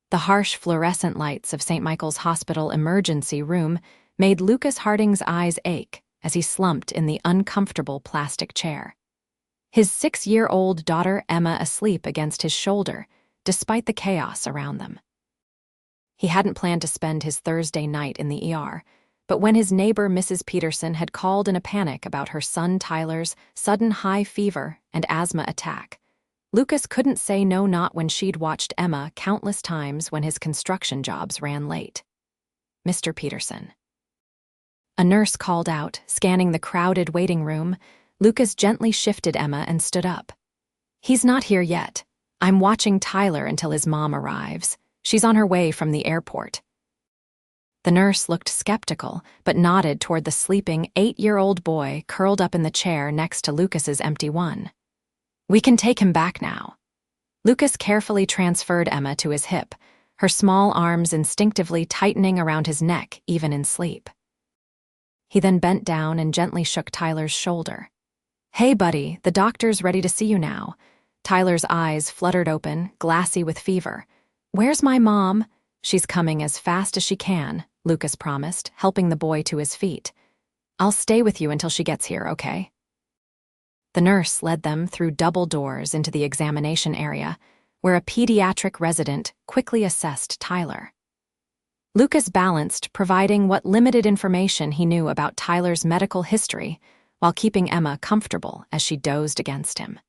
The harsh fluorescent lights of St. Michael's Hospital emergency room made Lucas Harding's eyes ache as he slumped in the uncomfortable plastic chair. His 6-year-old daughter Emma asleep against his shoulder, despite the chaos around them. He hadn't planned to spend his Thursday night in the ER, but when his neighbor Mrs. Peterson had called in a panic about her son Tyler's sudden high fever and asthma attack, Lucas couldn't say no, not when she'd watched Emma countless times when his construction jobs ran late. Mr. Peterson. A nurse called out, scanning the crowded waiting room. Lucas gently shifted Emma and stood up. "He's not here yet. I'm watching Tyler until his mom arrives. She's on her way from the airport." The nurse looked skeptical, but nodded toward the sleeping 8-year-old boy curled up in the chair next to Lucas's empty one. "We can take him back now." Lucas carefully transferred Emma to his hip, her small arms instinctively tightening around his neck even in sleep. He then bent down and gently shook Tyler's shoulder. "Hey, buddy, the doctor's ready to see you now." Tyler's eyes fluttered open, glassy with fever. "Where's my mom?" "She's coming as fast as she can," Lucas promised, helping the boy to his feet. "I'll stay with you until she gets here, okay?" The nurse led them through double doors into the examination area, where a pediatric resident quickly assessed Tyler. Lucas balanced, providing what limited information he knew about Tyler's medical history while keeping Emma comfortable as she dozed against him.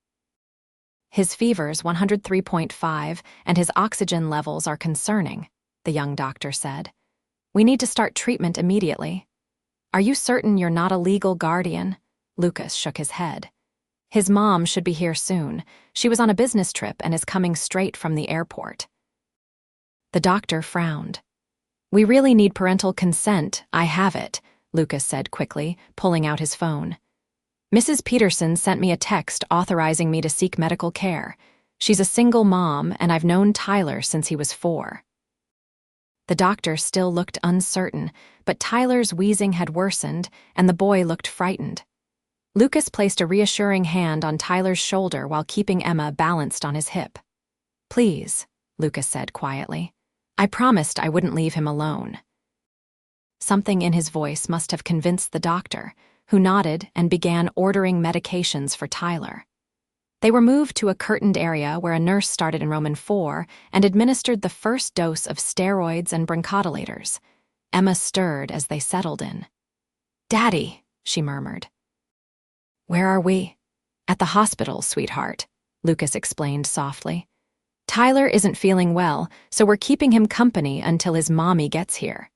"His fever's 103.5 and his oxygen levels are concerning," the young doctor said. "We need to start treatment immediately." "Are you certain you're not a legal guardian?" Lucas shook his head. "His mom should be here soon. She was on a business trip and is coming straight from the airport." The doctor frowned. "We really need parental consent. I have it," Lucas said quickly, pulling out his phone. "Mrs. Peterson sent me a text authorizing me to seek medical care. She's a single mom, and I've known Tyler since he was 4. The doctor still looked uncertain, but Tyler's wheezing had worsened, and the boy looked frightened. Lucas placed a reassuring hand on Tyler's shoulder while keeping Emma balanced on his hip. "Please," Lucas said quietly. "I promised I wouldn't leave him alone." Something in his voice must have convinced the doctor, who nodded and began ordering medications for Tyler. They were moved to a curtained area where a nurse started enrollment 4 and administered the first dose of steroids and bronchodilators. Emma stirred as they settled in. "Daddy," she murmured. "Where are we?" "At the hospital, sweetheart," Lucas explained softly. "Tyler isn't feeling well, so we're keeping him company until his mommy gets here."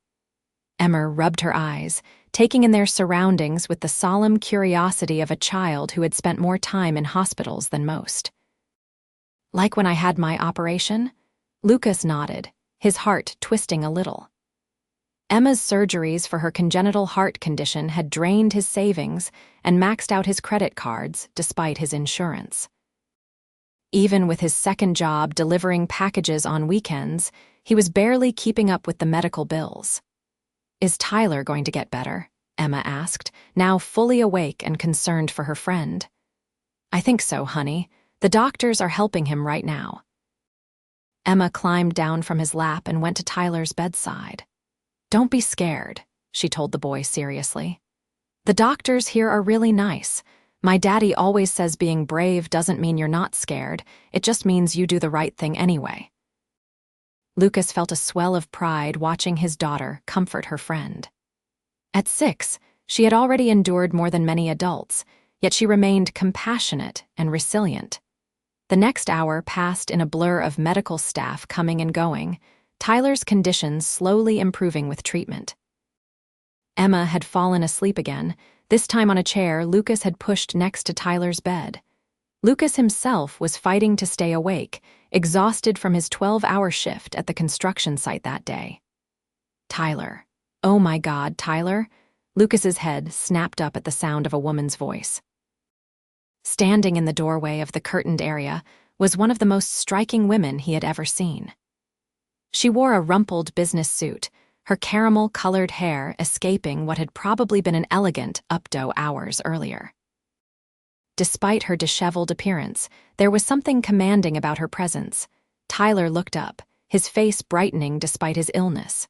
Emma rubbed her eyes, taking in their surroundings with the solemn curiosity of a child who had spent more time in hospitals than most. "Like when I had my operation?" Lucas nodded, his heart twisting a little. Emma's surgeries for her congenital heart condition had drained his savings and maxed out his credit cards despite his insurance. Even with his second job delivering packages on weekends, he was barely keeping up with the medical bills. "Is Tyler going to get better?" Emma asked, now fully awake and concerned for her friend. "I think so, honey. The doctors are helping him right now." Emma climbed down from his lap and went to Tyler's bedside. "Don't be scared," she told the boy seriously. "The doctors here are really nice. My daddy always says being brave doesn't mean you're not scared. It just means you do the right thing anyway." Lucas felt a swell of pride watching his daughter comfort her friend. At 6, she had already endured more than many adults, yet she remained compassionate and resilient. The next hour passed in a blur of medical staff coming and going, Tyler's conditions slowly improving with treatment. Emma had fallen asleep again, this time on a chair Lucas had pushed next to Tyler's bed. Lucas himself was fighting to stay awake, exhausted from his 12-hour shift at the construction site that day. "Tyler. Oh my God, Tyler." Lucas's head snapped up at the sound of a woman's voice. Standing in the doorway of the curtained area was one of the most striking women he had ever seen. She wore a rumpled business suit, her caramel-colored hair escaping what had probably been an elegant updo hours earlier. Despite her disheveled appearance, there was something commanding about her presence. Tyler looked up, his face brightening despite his illness.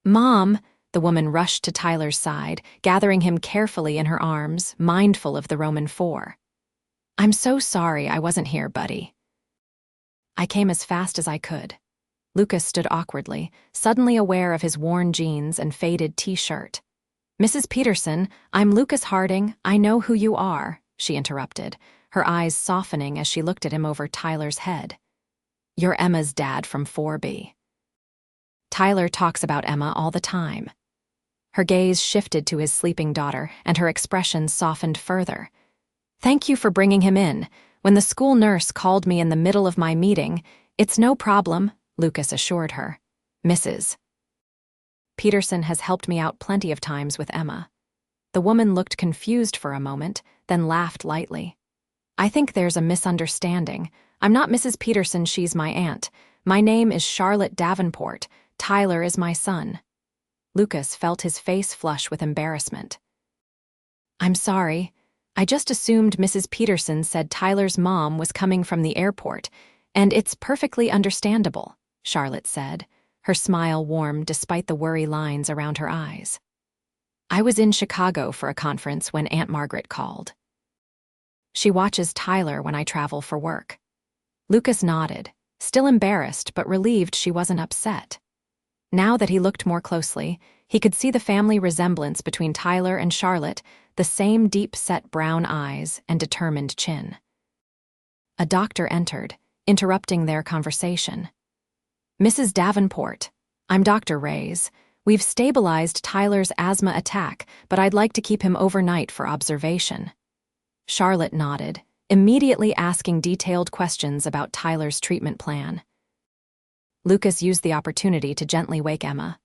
"Mom!" The woman rushed to Tyler's side, gathering him carefully in her arms, mindful of the Roman IV. "I'm so sorry I wasn't here, buddy." "I came as fast as I could." Lucas stood awkwardly, suddenly aware of his worn jeans and faded t-shirt. "Mrs. Peterson, I'm Lucas Harding. I know who you are," she interrupted, her eyes softening as she looked at him over Tyler's head. "You're Emma's dad from 4B. Tyler talks about Emma all the time." Her gaze shifted to his sleeping daughter, and her expression softened further. "Thank you for bringing him in. When the school nurse called me in the middle of my meeting, it's no problem," Lucas assured her. "Mrs. Peterson has helped me out plenty of times with Emma." The woman looked confused for a moment, then laughed lightly. "I think there's a misunderstanding. I'm not Mrs. Peterson, she's my aunt. My name is Charlotte Davenport. Tyler is my son." Lucas felt his face flush with embarrassment. "I'm sorry. I just assumed Mrs. Peterson said Tyler's mom was coming from the airport, and it's perfectly understandable," Charlotte said, her smile warm despite the worry lines around her eyes. "I was in Chicago for a conference when Aunt Margaret called. She watches Tyler when I travel for work." Lucas nodded, still embarrassed but relieved she wasn't upset. Now that he looked more closely, he could see the family resemblance between Tyler and Charlotte, the same deep-set brown eyes and determined chin. A doctor entered, interrupting their conversation. "Mrs. Davenport, I'm Dr. Reyes. We've stabilized Tyler's asthma attack, but I'd like to keep him overnight for observation." Charlotte nodded, immediately asking detailed questions about Tyler's treatment plan. Lucas used the opportunity to gently wake Emma.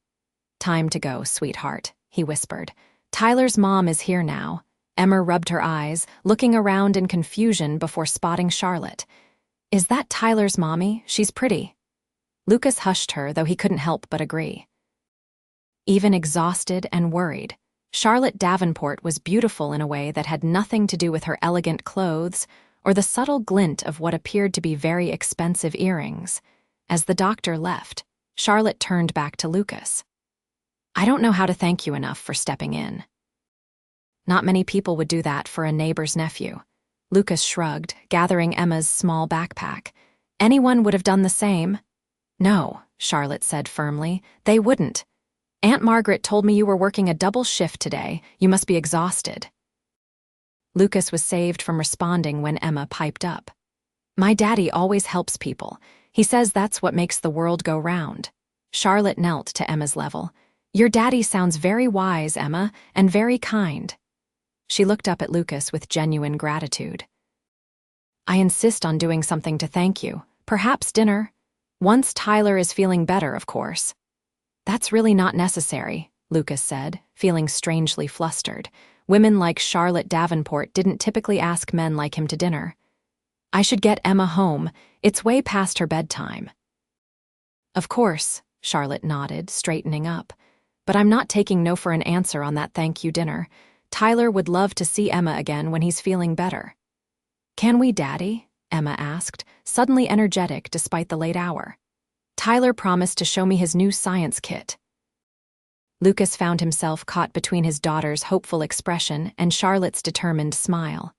"Time to go, sweetheart," he whispered. "Tyler's mom is here now." Emma rubbed her eyes, looking around in confusion before spotting Charlotte. "Is that Tyler's mommy? She's pretty." Lucas hushed her, though he couldn't help but agree. Even exhausted and worried, Charlotte Davenport was beautiful in a way that had nothing to do with her elegant clothes or the subtle glint of what appeared to be very expensive earrings. As the doctor left, Charlotte turned back to Lucas. "I don't know how to thank you enough for stepping in." Not many people would do that for a neighbor's nephew. Lucas shrugged, gathering Emma's small backpack. "Anyone would have done the same." "No," Charlotte said firmly, "they wouldn't. Aunt Margaret told me you were working a double shift today. You must be exhausted." Lucas was saved from responding when Emma piped up. "My daddy always helps people. He says that's what makes the world go round." Charlotte knelt to Emma's level. "Your daddy sounds very wise, Emma, and very kind." She looked up at Lucas with genuine gratitude. "I insist on doing something to thank you. Perhaps dinner. Once Tyler is feeling better, of course." "That's really not necessary," Lucas said, feeling strangely flustered. Women like Charlotte Davenport didn't typically ask men like him to dinner. "I should get Emma home. It's way past her bedtime." "Of course," Charlotte nodded, straightening up. "But I'm not taking no for an answer on that thank you dinner. Tyler would love to see Emma again when he's feeling better." "Can we, Daddy?" Emma asked, suddenly energetic despite the late hour. "Tyler promised to show me his new science kit." Lucas found himself caught between his daughter's hopeful expression and Charlotte's determined smile.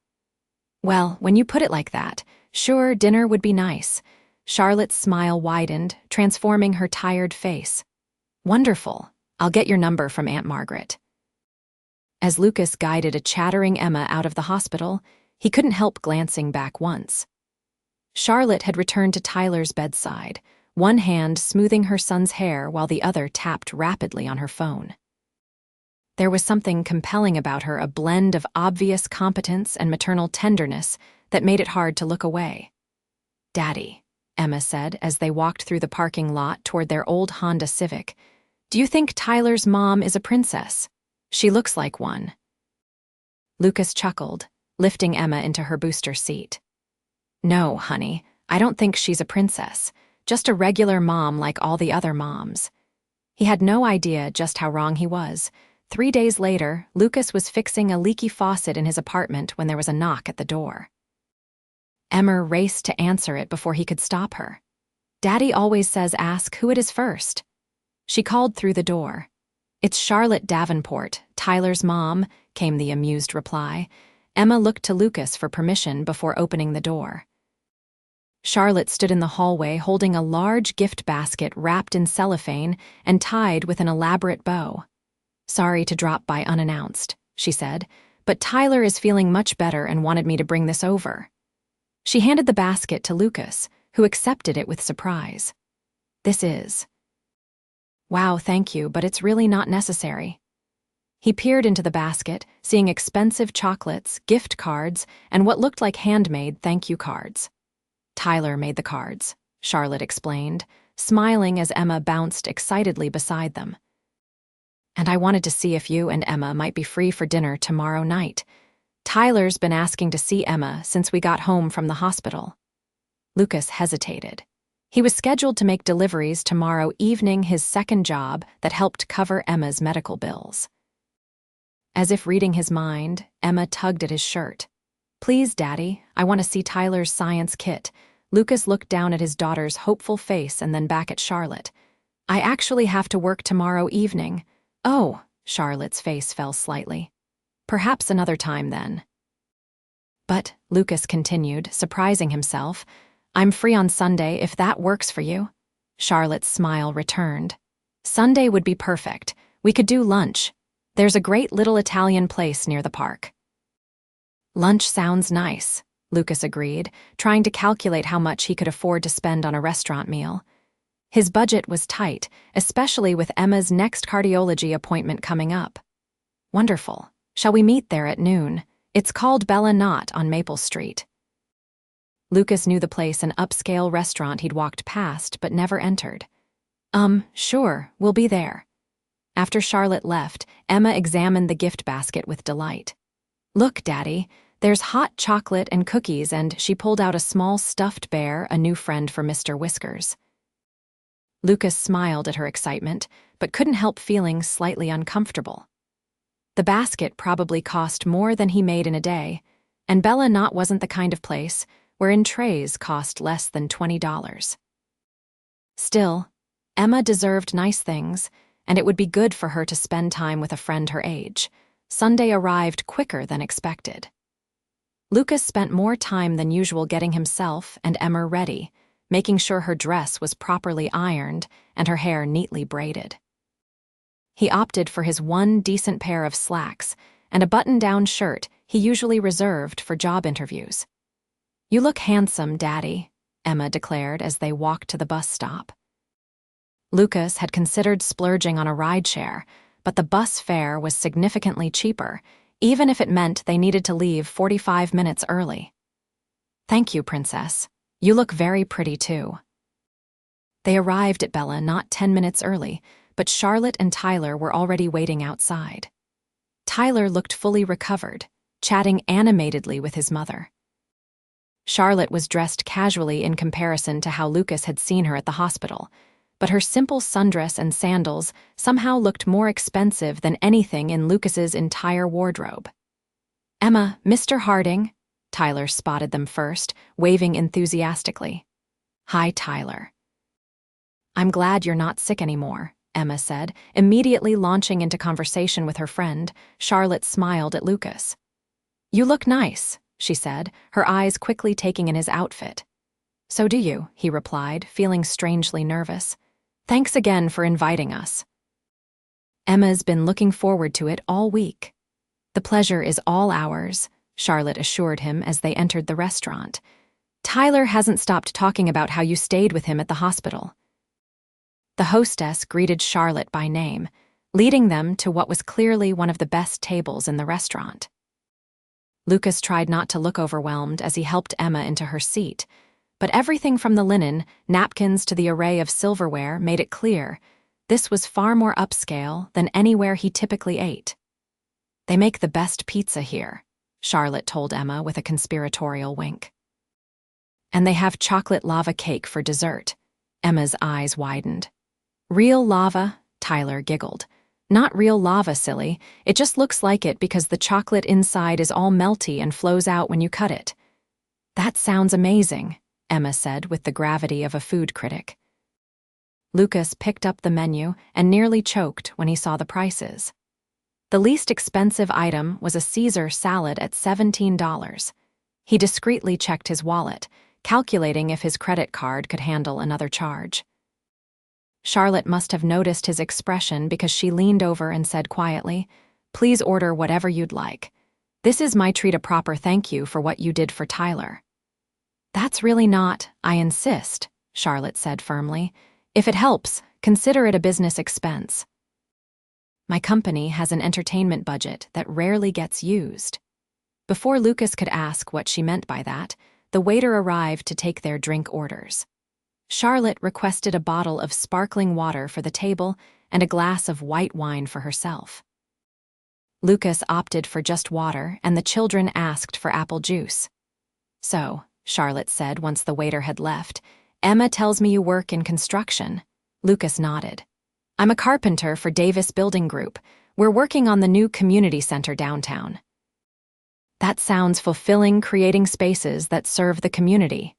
"Well, when you put it like that, sure, dinner would be nice." Charlotte's smile widened, transforming her tired face. "Wonderful. I'll get your number from Aunt Margaret." As Lucas guided a chattering Emma out of the hospital, he couldn't help glancing back once. Charlotte had returned to Tyler's bedside, one hand smoothing her son's hair while the other tapped rapidly on her phone. There was something compelling about her, a blend of obvious competence and maternal tenderness that made it hard to look away. "Daddy," Emma said as they walked through the parking lot toward their old Honda Civic, "do you think Tyler's mom is a princess? She looks like one." Lucas chuckled, lifting Emma into her booster seat. "No, honey, I don't think she's a princess. Just a regular mom like all the other moms." He had no idea just how wrong he was. 3 days later, Lucas was fixing a leaky faucet in his apartment when there was a knock at the door. Emma raced to answer it before he could stop her. Daddy always says ask who it is first. She called through the door. It's Charlotte Davenport, Tyler's mom, came the amused reply. Emma looked to Lucas for permission before opening the door. Charlotte stood in the hallway holding a large gift basket wrapped in cellophane and tied with an elaborate bow. Sorry to drop by unannounced, she said, but Tyler is feeling much better and wanted me to bring this over. She handed the basket to Lucas, who accepted it with surprise. This is. Wow, thank you, but it's really not necessary. He peered into the basket, seeing expensive chocolates, gift cards, and what looked like handmade thank you cards. Tyler made the cards, Charlotte explained, smiling as Emma bounced excitedly beside them. And I wanted to see if you and Emma might be free for dinner tomorrow night. Tyler's been asking to see Emma since we got home from the hospital. Lucas hesitated. He was scheduled to make deliveries tomorrow evening, his second job that helped cover Emma's medical bills. As if reading his mind, Emma tugged at his shirt. Please, Daddy, I want to see Tyler's science kit. Lucas looked down at his daughter's hopeful face and then back at Charlotte. I actually have to work tomorrow evening. Oh, Charlotte's face fell slightly. Perhaps another time then. But, Lucas continued, surprising himself, I'm free on Sunday if that works for you. Charlotte's smile returned. Sunday would be perfect. We could do lunch. There's a great little Italian place near the park. Lunch sounds nice, Lucas agreed, trying to calculate how much he could afford to spend on a restaurant meal. His budget was tight, especially with Emma's next cardiology appointment coming up. Wonderful. Shall we meet there at noon? It's called Bella Knot on Maple Street. Lucas knew the place, an upscale restaurant he'd walked past but never entered. Sure, we'll be there. After Charlotte left, Emma examined the gift basket with delight. Look, Daddy, there's hot chocolate and cookies, and she pulled out a small stuffed bear, a new friend for Mr. Whiskers. Lucas smiled at her excitement, but couldn't help feeling slightly uncomfortable. The basket probably cost more than he made in a day, and Bella Knot wasn't the kind of place wherein trays cost less than $20. Still, Emma deserved nice things, and it would be good for her to spend time with a friend her age. Sunday arrived quicker than expected. Lucas spent more time than usual getting himself and Emma ready, making sure her dress was properly ironed and her hair neatly braided. He opted for his one decent pair of slacks and a button-down shirt he usually reserved for job interviews. You look handsome, Daddy, Emma declared as they walked to the bus stop. Lucas had considered splurging on a rideshare, but the bus fare was significantly cheaper, even if it meant they needed to leave 45 minutes early. Thank you, Princess. You look very pretty, too. They arrived at Bella not 10 minutes early, but Charlotte and Tyler were already waiting outside. Tyler looked fully recovered, chatting animatedly with his mother. Charlotte was dressed casually in comparison to how Lucas had seen her at the hospital, but her simple sundress and sandals somehow looked more expensive than anything in Lucas's entire wardrobe. Emma, Mr. Harding, Tyler spotted them first, waving enthusiastically. Hi, Tyler. I'm glad you're not sick anymore, Emma said, immediately launching into conversation with her friend. Charlotte smiled at Lucas. You look nice, she said, her eyes quickly taking in his outfit. So do you, he replied, feeling strangely nervous. Thanks again for inviting us. Emma's been looking forward to it all week. The pleasure is all ours, Charlotte assured him as they entered the restaurant. Tyler hasn't stopped talking about how you stayed with him at the hospital. The hostess greeted Charlotte by name, leading them to what was clearly one of the best tables in the restaurant. Lucas tried not to look overwhelmed as he helped Emma into her seat, but everything from the linen, napkins to the array of silverware made it clear this was far more upscale than anywhere he typically ate. They make the best pizza here, Charlotte told Emma with a conspiratorial wink. And they have chocolate lava cake for dessert. Emma's eyes widened. Real lava? Tyler giggled. Not real lava, silly. It just looks like it because the chocolate inside is all melty and flows out when you cut it. That sounds amazing, Emma said with the gravity of a food critic. Lucas picked up the menu and nearly choked when he saw the prices. The least expensive item was a Caesar salad at $17. He discreetly checked his wallet, calculating if his credit card could handle another charge. Charlotte must have noticed his expression because she leaned over and said quietly, "Please order whatever you'd like. This is my treat, a proper thank you for what you did for Tyler." "That's really not, I insist," Charlotte said firmly. "If it helps, consider it a business expense. My company has an entertainment budget that rarely gets used." Before Lucas could ask what she meant by that, the waiter arrived to take their drink orders. Charlotte requested a bottle of sparkling water for the table and a glass of white wine for herself. Lucas opted for just water, and the children asked for apple juice. "So," Charlotte said once the waiter had left, "Emma tells me you work in construction." Lucas nodded. "I'm a carpenter for Davis Building Group. We're working on the new community center downtown." "That sounds fulfilling, creating spaces that serve the community."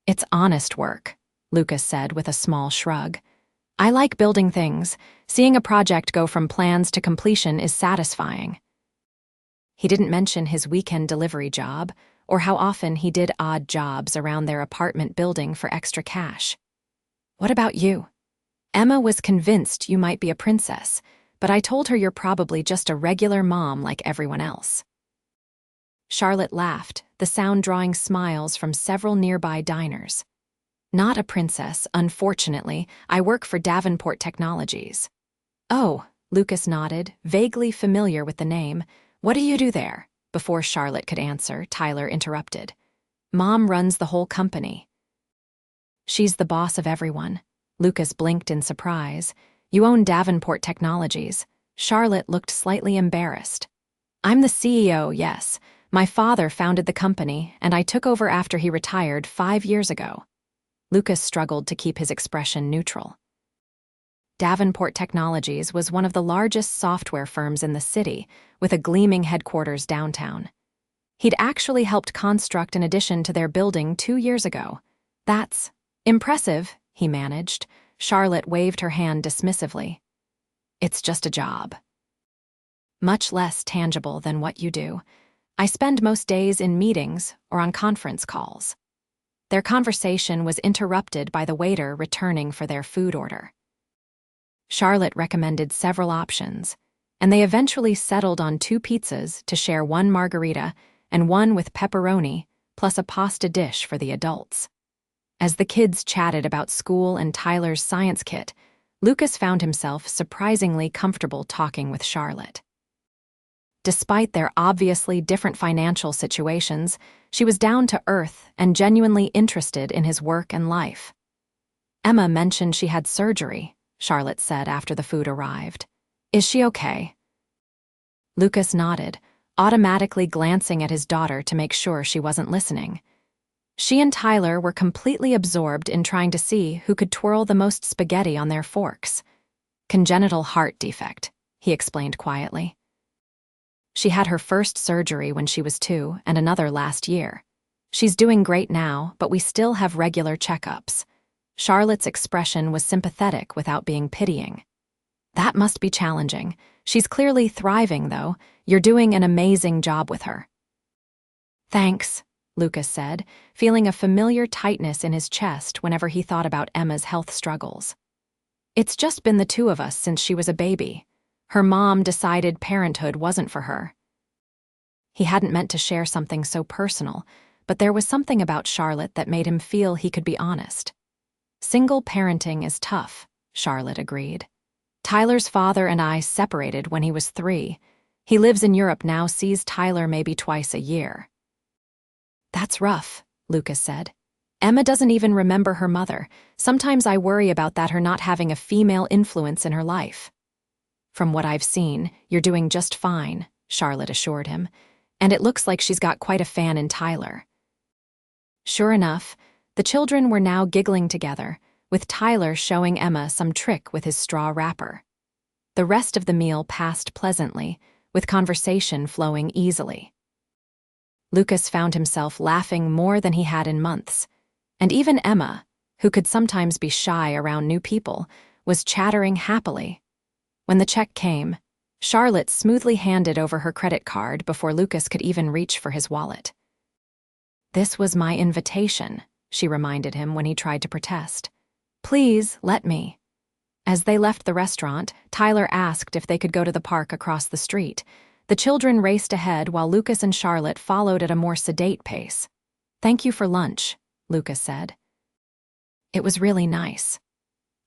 "It's honest work," Lucas said with a small shrug. "I like building things. Seeing a project go from plans to completion is satisfying." He didn't mention his weekend delivery job or how often he did odd jobs around their apartment building for extra cash. "What about you? Emma was convinced you might be a princess, but I told her you're probably just a regular mom like everyone else." Charlotte laughed, the sound drawing smiles from several nearby diners. "Not a princess, unfortunately. I work for Davenport Technologies." "Oh," Lucas nodded, vaguely familiar with the name. "What do you do there?" Before Charlotte could answer, Tyler interrupted. "Mom runs the whole company." "She's the boss of everyone." Lucas blinked in surprise. "You own Davenport Technologies." Charlotte looked slightly embarrassed. "I'm the CEO, yes. My father founded the company, and I took over after he retired 5 years ago." Lucas struggled to keep his expression neutral. Davenport Technologies was one of the largest software firms in the city, with a gleaming headquarters downtown. He'd actually helped construct an addition to their building 2 years ago. "That's impressive," he managed. Charlotte waved her hand dismissively. "It's just a job. Much less tangible than what you do. I spend most days in meetings or on conference calls." Their conversation was interrupted by the waiter returning for their food order. Charlotte recommended several options, and they eventually settled on 2 pizzas to share, one margarita and one with pepperoni, plus a pasta dish for the adults. As the kids chatted about school and Tyler's science kit, Lucas found himself surprisingly comfortable talking with Charlotte. Despite their obviously different financial situations, she was down to earth and genuinely interested in his work and life. "Emma mentioned she had surgery," Charlotte said after the food arrived. "Is she okay?" Lucas nodded, automatically glancing at his daughter to make sure she wasn't listening. She and Tyler were completely absorbed in trying to see who could twirl the most spaghetti on their forks. "Congenital heart defect," he explained quietly. "She had her first surgery when she was 2 and another last year. She's doing great now, but we still have regular checkups." Charlotte's expression was sympathetic without being pitying. "That must be challenging. She's clearly thriving, though. You're doing an amazing job with her." "Thanks," Lucas said, feeling a familiar tightness in his chest whenever he thought about Emma's health struggles. "It's just been the 2 of us since she was a baby. Her mom decided parenthood wasn't for her." He hadn't meant to share something so personal, but there was something about Charlotte that made him feel he could be honest. "Single parenting is tough," Charlotte agreed. "Tyler's father and I separated when he was 3. He lives in Europe now, sees Tyler maybe twice a year." "That's rough," Lucas said. "Emma doesn't even remember her mother. Sometimes I worry about that, her not having a female influence in her life." "From what I've seen, you're doing just fine," Charlotte assured him, "and it looks like she's got quite a fan in Tyler." Sure enough, the children were now giggling together, with Tyler showing Emma some trick with his straw wrapper. The rest of the meal passed pleasantly, with conversation flowing easily. Lucas found himself laughing more than he had in months, And even Emma, who could sometimes be shy around new people, was chattering happily. When the check came, Charlotte smoothly handed over her credit card before Lucas could even reach for his wallet. "This was my invitation," she reminded him when he tried to protest. "Please, let me." As they left the restaurant, Tyler asked if they could go to the park across the street. The children raced ahead while Lucas and Charlotte followed at a more sedate pace. "Thank you for lunch," Lucas said. "It was really nice."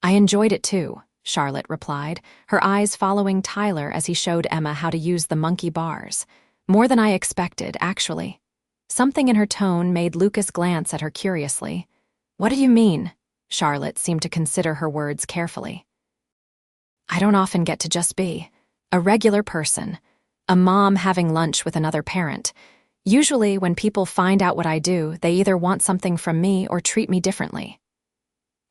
"I enjoyed it too," Charlotte replied, her eyes following Tyler as he showed Emma how to use the monkey bars. "More than I expected, actually." Something in her tone made Lucas glance at her curiously. "What do you mean?" Charlotte seemed to consider her words carefully. "I don't often get to just be a regular person, a mom having lunch with another parent. Usually, when people find out what I do, they either want something from me or treat me differently."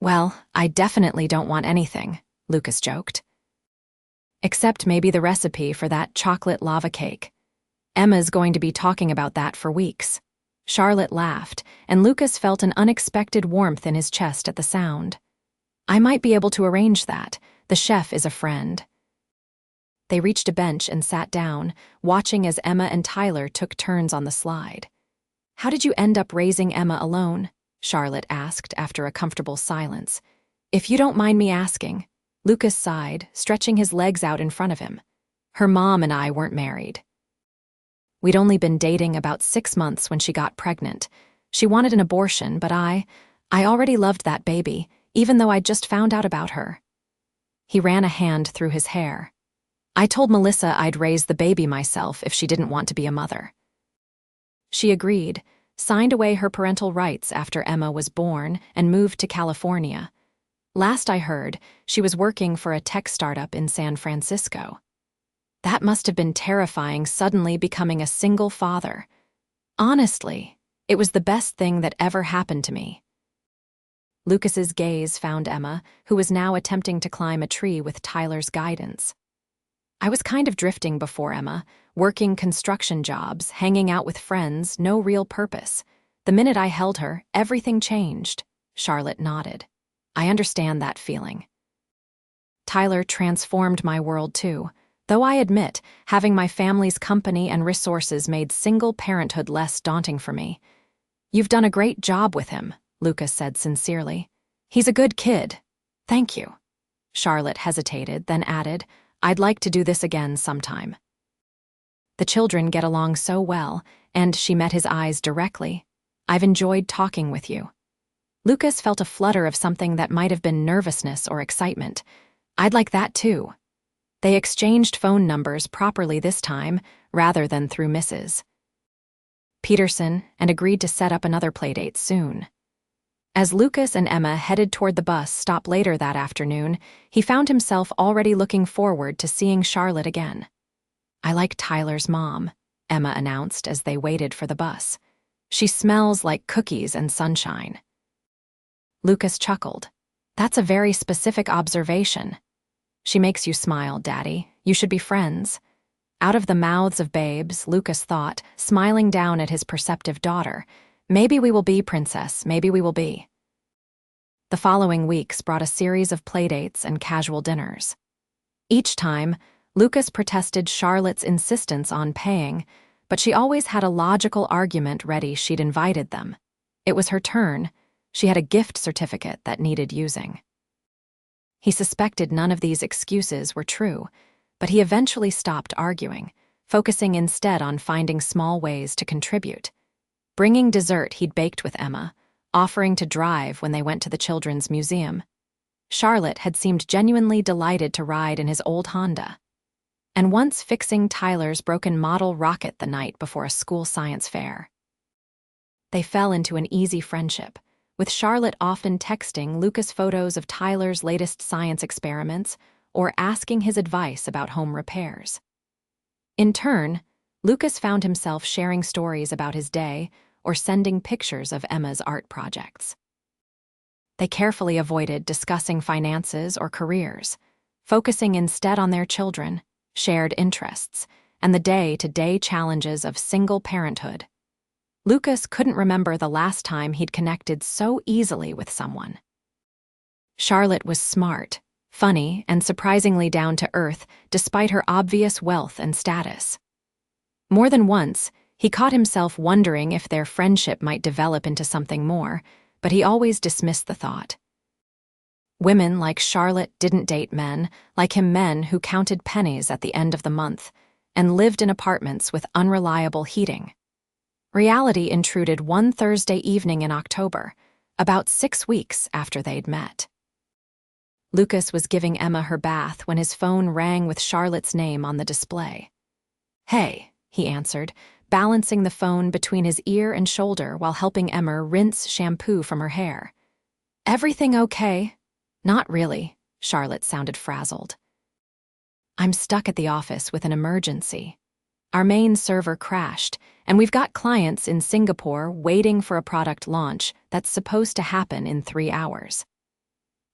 "Well, I definitely don't want anything," Lucas joked. "Except maybe the recipe for that chocolate lava cake. Emma's going to be talking about that for weeks." Charlotte laughed, and Lucas felt an unexpected warmth in his chest at the sound. "I might be able to arrange that. The chef is a friend." They reached a bench and sat down, watching as Emma and Tyler took turns on the slide. "How did you end up raising Emma alone?" Charlotte asked after a comfortable silence. "If you don't mind me asking." Lucas sighed, stretching his legs out in front of him. "Her mom and I weren't married. We'd only been dating about 6 months when she got pregnant. She wanted an abortion, but I already loved that baby, even though I'd just found out about her." He ran a hand through his hair. "I told Melissa I'd raise the baby myself if she didn't want to be a mother." She agreed, signed away her parental rights after Emma was born, and moved to California. Last I heard, she was working for a tech startup in San Francisco. That must have been terrifying, suddenly becoming a single father. Honestly, it was the best thing that ever happened to me. Lucas's gaze found Emma, who was now attempting to climb a tree with Tyler's guidance. "I was kind of drifting before Emma, working construction jobs, hanging out with friends, no real purpose. The minute I held her, everything changed." Charlotte nodded. "I understand that feeling. Tyler transformed my world too. Though I admit, having my family's company and resources made single parenthood less daunting for me." "You've done a great job with him," Lucas said sincerely. "He's a good kid." "Thank you." Charlotte hesitated, then added, "I'd like to do this again sometime." The children get along so well, and she met his eyes directly. "I've enjoyed talking with you." Lucas felt a flutter of something that might have been nervousness or excitement. "I'd like that too." They exchanged phone numbers properly this time, rather than through Mrs. Peterson, and agreed to set up another playdate soon. As Lucas and Emma headed toward the bus stop later that afternoon, he found himself already looking forward to seeing Charlotte again. "I like Tyler's mom," Emma announced as they waited for the bus. "She smells like cookies and sunshine." Lucas chuckled. "That's a very specific observation." "She makes you smile, Daddy. You should be friends." Out of the mouths of babes, Lucas thought, smiling down at his perceptive daughter, "Maybe we will be, Princess, maybe we will be." The following weeks brought a series of playdates and casual dinners. Each time, Lucas protested Charlotte's insistence on paying, but she always had a logical argument ready. She'd invited them. It was her turn. She had a gift certificate that needed using. He suspected none of these excuses were true, but he eventually stopped arguing, focusing instead on finding small ways to contribute. Bringing dessert he'd baked with Emma, offering to drive when they went to the Children's Museum. Charlotte had seemed genuinely delighted to ride in his old Honda. And once fixing Tyler's broken model rocket the night before a school science fair. They fell into an easy friendship, with Charlotte often texting Lucas photos of Tyler's latest science experiments or asking his advice about home repairs. In turn, Lucas found himself sharing stories about his day or sending pictures of Emma's art projects. They carefully avoided discussing finances or careers, focusing instead on their children, shared interests, and the day-to-day challenges of single parenthood. Lucas couldn't remember the last time he'd connected so easily with someone. Charlotte was smart, funny, and surprisingly down to earth despite her obvious wealth and status. More than once, he caught himself wondering if their friendship might develop into something more, but he always dismissed the thought. Women like Charlotte didn't date men who counted pennies at the end of the month and lived in apartments with unreliable heating. Reality intruded one Thursday evening in October, about 6 weeks after they'd met. Lucas was giving Emma her bath when his phone rang with Charlotte's name on the display. "Hey," he answered, balancing the phone between his ear and shoulder while helping Emma rinse shampoo from her hair. "Everything okay?" "Not really," Charlotte sounded frazzled. "I'm stuck at the office with an emergency. Our main server crashed, and we've got clients in Singapore waiting for a product launch that's supposed to happen in 3 hours.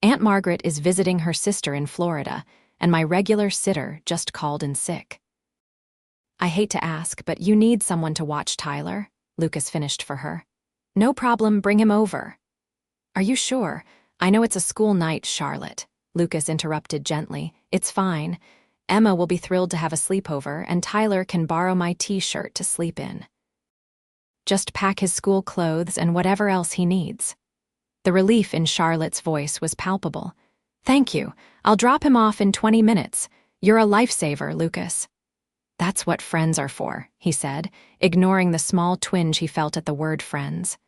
Aunt Margaret is visiting her sister in Florida, and my regular sitter just called in sick." "I hate to ask, but you need someone to watch Tyler," Lucas finished for her. "No problem, bring him over." "Are you sure? I know it's a school night, Charlotte," Lucas interrupted gently. "It's fine. Emma will be thrilled to have a sleepover, and Tyler can borrow my t-shirt to sleep in. Just pack his school clothes and whatever else he needs." The relief in Charlotte's voice was palpable. "Thank you. I'll drop him off in 20 minutes. You're a lifesaver, Lucas." "That's what friends are for," he said, ignoring the small twinge he felt at the word friends.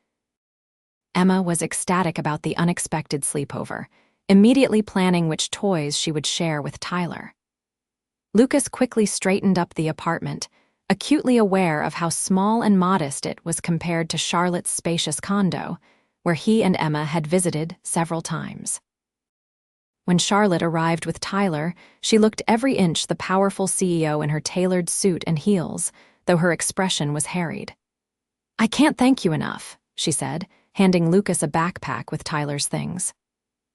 Emma was ecstatic about the unexpected sleepover, immediately planning which toys she would share with Tyler. Lucas quickly straightened up the apartment, acutely aware of how small and modest it was compared to Charlotte's spacious condo, where he and Emma had visited several times. When Charlotte arrived with Tyler, she looked every inch the powerful CEO in her tailored suit and heels, though her expression was harried. "I can't thank you enough," she said, handing Lucas a backpack with Tyler's things.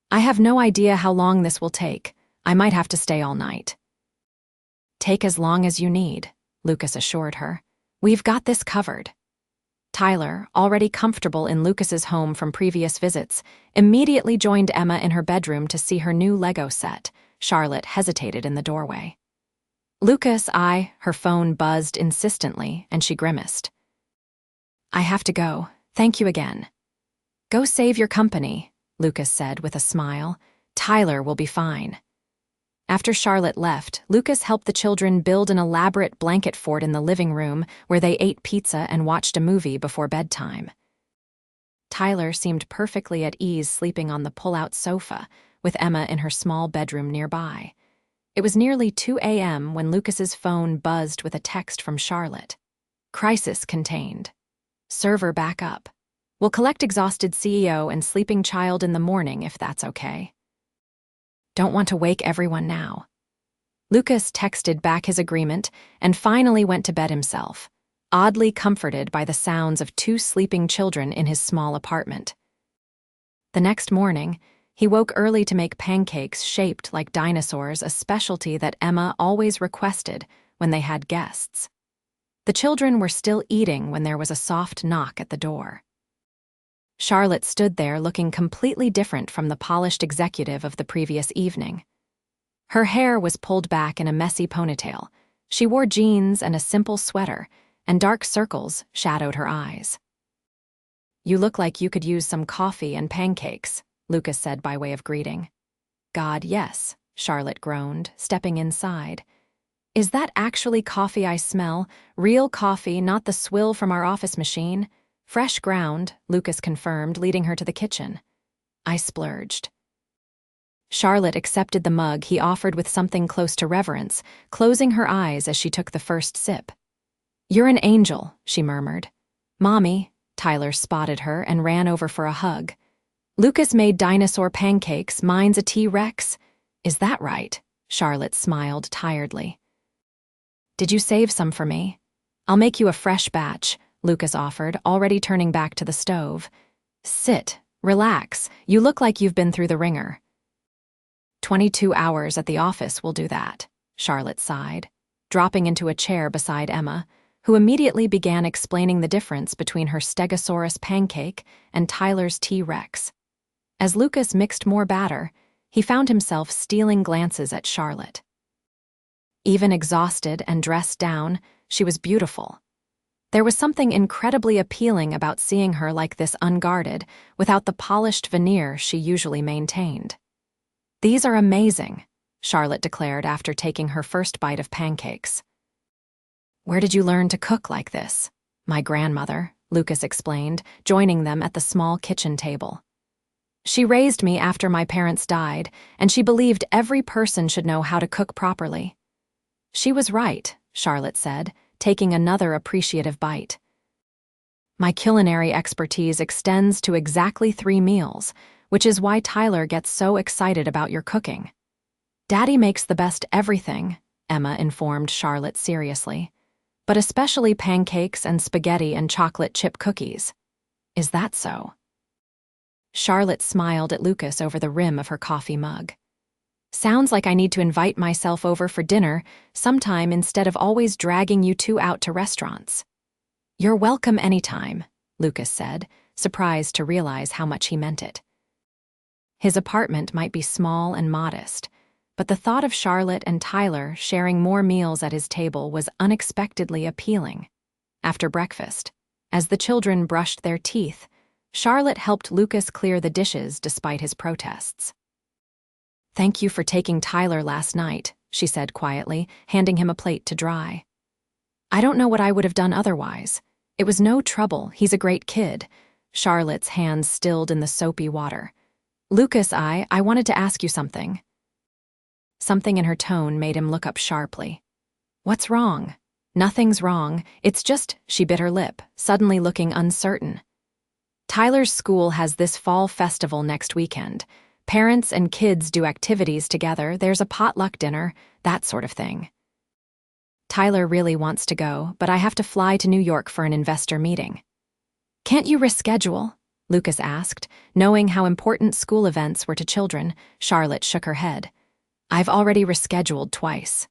"I have no idea how long this will take. I might have to stay all night." "Take as long as you need," Lucas assured her. "We've got this covered." Tyler, already comfortable in Lucas's home from previous visits, immediately joined Emma in her bedroom to see her new Lego set. Charlotte hesitated in the doorway. "Lucas, her phone buzzed insistently, and she grimaced. "I have to go. Thank you again." "Go save your company," Lucas said with a smile. "Tyler will be fine." After Charlotte left, Lucas helped the children build an elaborate blanket fort in the living room where they ate pizza and watched a movie before bedtime. Tyler seemed perfectly at ease sleeping on the pull-out sofa, with Emma in her small bedroom nearby. It was nearly 2 a.m. when Lucas's phone buzzed with a text from Charlotte. "Crisis contained. Server back up. We'll collect exhausted CEO and sleeping child in the morning if that's okay. Don't want to wake everyone now." Lucas texted back his agreement and finally went to bed himself, oddly comforted by the sounds of 2 sleeping children in his small apartment. The next morning, he woke early to make pancakes shaped like dinosaurs, a specialty that Emma always requested when they had guests. The children were still eating when there was a soft knock at the door. Charlotte stood there looking completely different from the polished executive of the previous evening. Her hair was pulled back in a messy ponytail. She wore jeans and a simple sweater, and dark circles shadowed her eyes. "You look like you could use some coffee and pancakes," Lucas said by way of greeting. "God, yes," Charlotte groaned, stepping inside. "Is that actually coffee I smell? Real coffee, not the swill from our office machine?" "Fresh ground," Lucas confirmed, leading her to the kitchen. I splurged. Charlotte accepted the mug he offered with something close to reverence, closing her eyes as she took the first sip. "You're an angel," she murmured. "Mommy," Tyler spotted her and ran over for a hug. "Lucas made dinosaur pancakes, mine's a T-Rex." "Is that right?" Charlotte smiled tiredly. "Did you save some for me?" "I'll make you a fresh batch," Lucas offered, already turning back to the stove. "Sit, relax, you look like you've been through the ringer." 22 hours at the office will do that, Charlotte sighed, dropping into a chair beside Emma, who immediately began explaining the difference between her Stegosaurus pancake and Tyler's T-Rex. As Lucas mixed more batter, he found himself stealing glances at Charlotte. Even exhausted and dressed down, she was beautiful. There was something incredibly appealing about seeing her like this, unguarded, without the polished veneer she usually maintained. "These are amazing," Charlotte declared after taking her first bite of pancakes. "Where did you learn to cook like this?" "My grandmother," Lucas explained, joining them at the small kitchen table. "She raised me after my parents died, and she believed every person should know how to cook properly." "She was right," Charlotte said, taking another appreciative bite. "My culinary expertise extends to exactly 3 meals, which is why Tyler gets so excited about your cooking." "Daddy makes the best everything," Emma informed Charlotte seriously, "but especially pancakes and spaghetti and chocolate chip cookies." "Is that so?" Charlotte smiled at Lucas over the rim of her coffee mug. "Sounds like I need to invite myself over for dinner sometime instead of always dragging you two out to restaurants." "You're welcome anytime," Lucas said, surprised to realize how much he meant it. His apartment might be small and modest, but the thought of Charlotte and Tyler sharing more meals at his table was unexpectedly appealing. After breakfast, as the children brushed their teeth, Charlotte helped Lucas clear the dishes despite his protests. "Thank you for taking Tyler last night," she said quietly, handing him a plate to dry. "I don't know what I would have done otherwise. It was no trouble, he's a great kid." Charlotte's hands stilled in the soapy water. "Lucas, I wanted to ask you something." Something in her tone made him look up sharply. "What's wrong?" "Nothing's wrong, it's just," she bit her lip, suddenly looking uncertain. "Tyler's school has this fall festival next weekend. Parents and kids do activities together, there's a potluck dinner, that sort of thing. Tyler really wants to go, but I have to fly to New York for an investor meeting." "Can't you reschedule?" Lucas asked. Knowing how important school events were to children, Charlotte shook her head. "I've already rescheduled twice.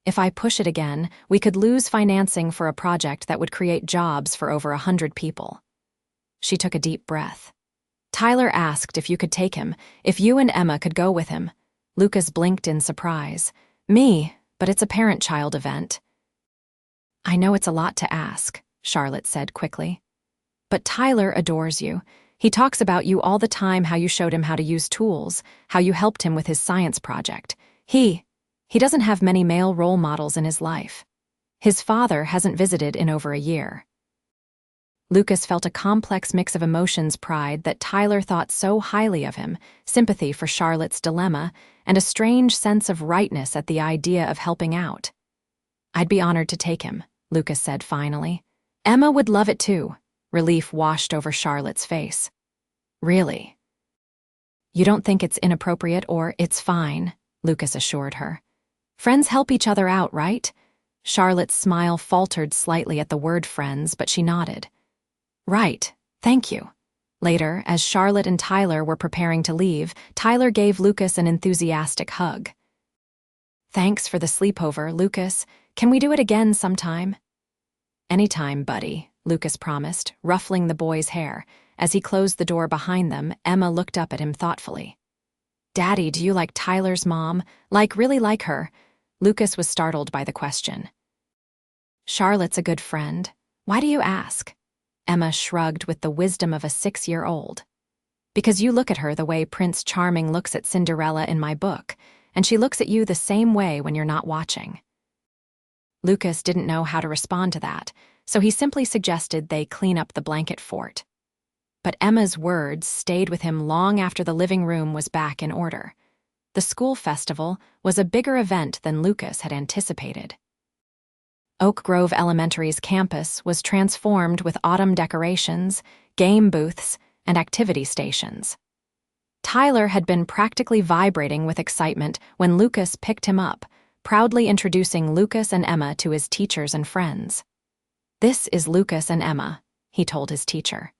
If I push it again, we could lose financing for a project that would create jobs for over 100 people." She took a deep breath. "Tyler asked if you could take him, if you and Emma could go with him." Lucas blinked in surprise. "Me, but it's a parent-child event." "I know it's a lot to ask," Charlotte said quickly. "But Tyler adores you. He talks about you all the time, how you showed him how to use tools, how you helped him with his science project. He doesn't have many male role models in his life. His father hasn't visited in over a year." Lucas felt a complex mix of emotions: pride that Tyler thought so highly of him, sympathy for Charlotte's dilemma, and a strange sense of rightness at the idea of helping out. "I'd be honored to take him," Lucas said finally. "Emma would love it too." Relief washed over Charlotte's face. "Really?" "You don't think it's inappropriate or it's fine," Lucas assured her. "Friends help each other out, right?" Charlotte's smile faltered slightly at the word friends, but she nodded. "Right, thank you." Later, as Charlotte and Tyler were preparing to leave, Tyler gave Lucas an enthusiastic hug. "Thanks for the sleepover, Lucas. Can we do it again sometime?" "Anytime, buddy," Lucas promised, ruffling the boy's hair. As he closed the door behind them, Emma looked up at him thoughtfully. "Daddy, do you like Tyler's mom? Really like her?" Lucas was startled by the question. "Charlotte's a good friend. Why do you ask?" Emma shrugged with the wisdom of a 6-year-old. "Because you look at her the way Prince Charming looks at Cinderella in my book, and she looks at you the same way when you're not watching." Lucas didn't know how to respond to that, so he simply suggested they clean up the blanket fort. But Emma's words stayed with him long after the living room was back in order. The school festival was a bigger event than Lucas had anticipated. Oak Grove Elementary's campus was transformed with autumn decorations, game booths, and activity stations. Tyler had been practically vibrating with excitement when Lucas picked him up, proudly introducing Lucas and Emma to his teachers and friends. "This is Lucas and Emma," he told his teacher.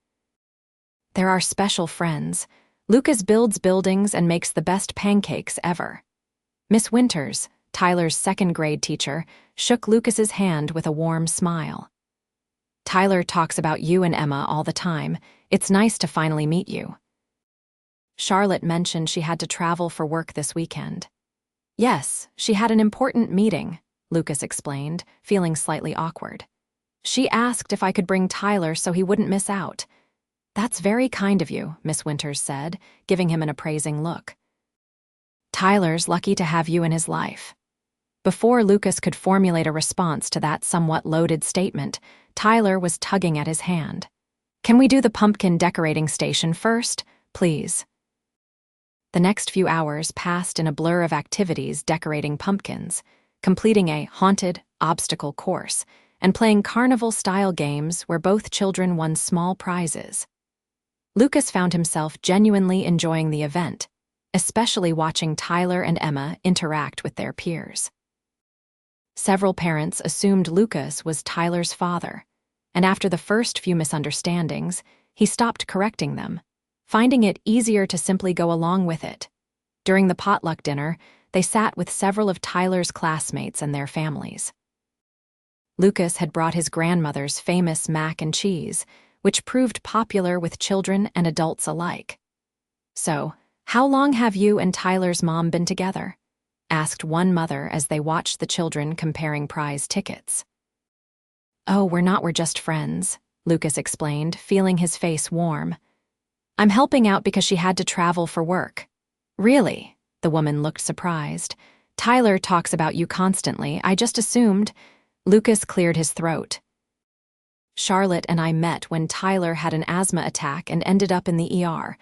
"They're our special friends. Lucas builds buildings and makes the best pancakes ever. Miss Winters, Tyler's second-grade teacher, shook Lucas's hand with a warm smile. "Tyler talks about you and Emma all the time. It's nice to finally meet you." Charlotte mentioned she had to travel for work this weekend. "Yes, she had an important meeting," Lucas explained, feeling slightly awkward. "She asked if I could bring Tyler so he wouldn't miss out." "That's very kind of you," Miss Winters said, giving him an appraising look. "Tyler's lucky to have you in his life." Before Lucas could formulate a response to that somewhat loaded statement, Tyler was tugging at his hand. "Can we do the pumpkin decorating station first, please?" The next few hours passed in a blur of activities decorating pumpkins, completing a haunted obstacle course, and playing carnival-style games where both children won small prizes. Lucas found himself genuinely enjoying the event, especially watching Tyler and Emma interact with their peers. Several parents assumed Lucas was Tyler's father, and after the first few misunderstandings, he stopped correcting them, finding it easier to simply go along with it. During the potluck dinner, they sat with several of Tyler's classmates and their families. Lucas had brought his grandmother's famous mac and cheese, which proved popular with children and adults alike. "So, how long have you and Tyler's mom been together?" asked one mother as they watched the children comparing prize tickets. "Oh, we're just friends," Lucas explained, feeling his face warm. "I'm helping out because she had to travel for work." "Really?" The woman looked surprised. "Tyler talks about you constantly. I just assumed—" Lucas cleared his throat. "Charlotte and I met when Tyler had an asthma attack and ended up in the ER.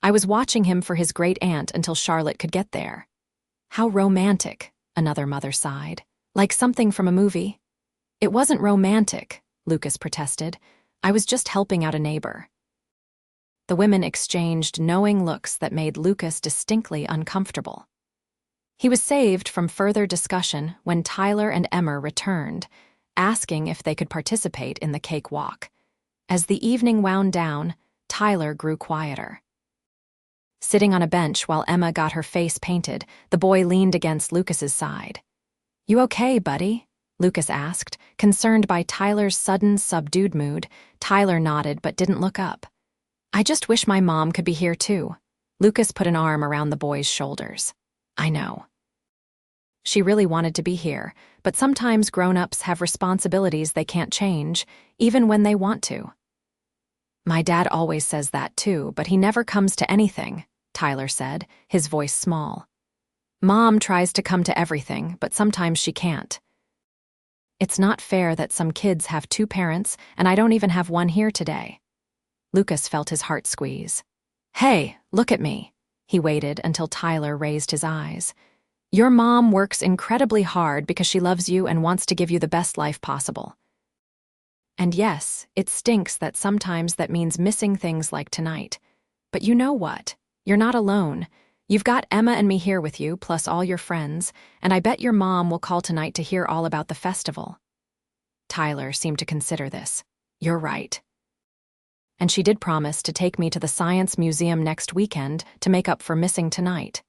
I was watching him for his great-aunt until Charlotte could get there." "How romantic," another mother sighed. "Like something from a movie." "It wasn't romantic," Lucas protested. "I was just helping out a neighbor." The women exchanged knowing looks that made Lucas distinctly uncomfortable. He was saved from further discussion when Tyler and Emma returned, asking if they could participate in the cake walk. As the evening wound down, Tyler grew quieter. Sitting on a bench while Emma got her face painted, the boy leaned against Lucas's side. "You okay, buddy?" Lucas asked, concerned by Tyler's sudden, subdued mood. Tyler nodded but didn't look up. "I just wish my mom could be here too." Lucas put an arm around the boy's shoulders. "I know." She really wanted to be here, but sometimes grown-ups have responsibilities they can't change, even when they want to. "My dad always says that too, but he never comes to anything," Tyler said, his voice small. "Mom tries to come to everything, but sometimes she can't. It's not fair that some kids have two parents, and I don't even have one here today." Lucas felt his heart squeeze. "Hey, look at me." He waited until Tyler raised his eyes. "Your mom works incredibly hard because she loves you and wants to give you the best life possible. And yes, it stinks that sometimes that means missing things like tonight. But you know what? You're not alone. You've got Emma and me here with you, plus all your friends, and I bet your mom will call tonight to hear all about the festival." Tyler seemed to consider this. "You're right. And she did promise to take me to the Science Museum next weekend to make up for missing tonight.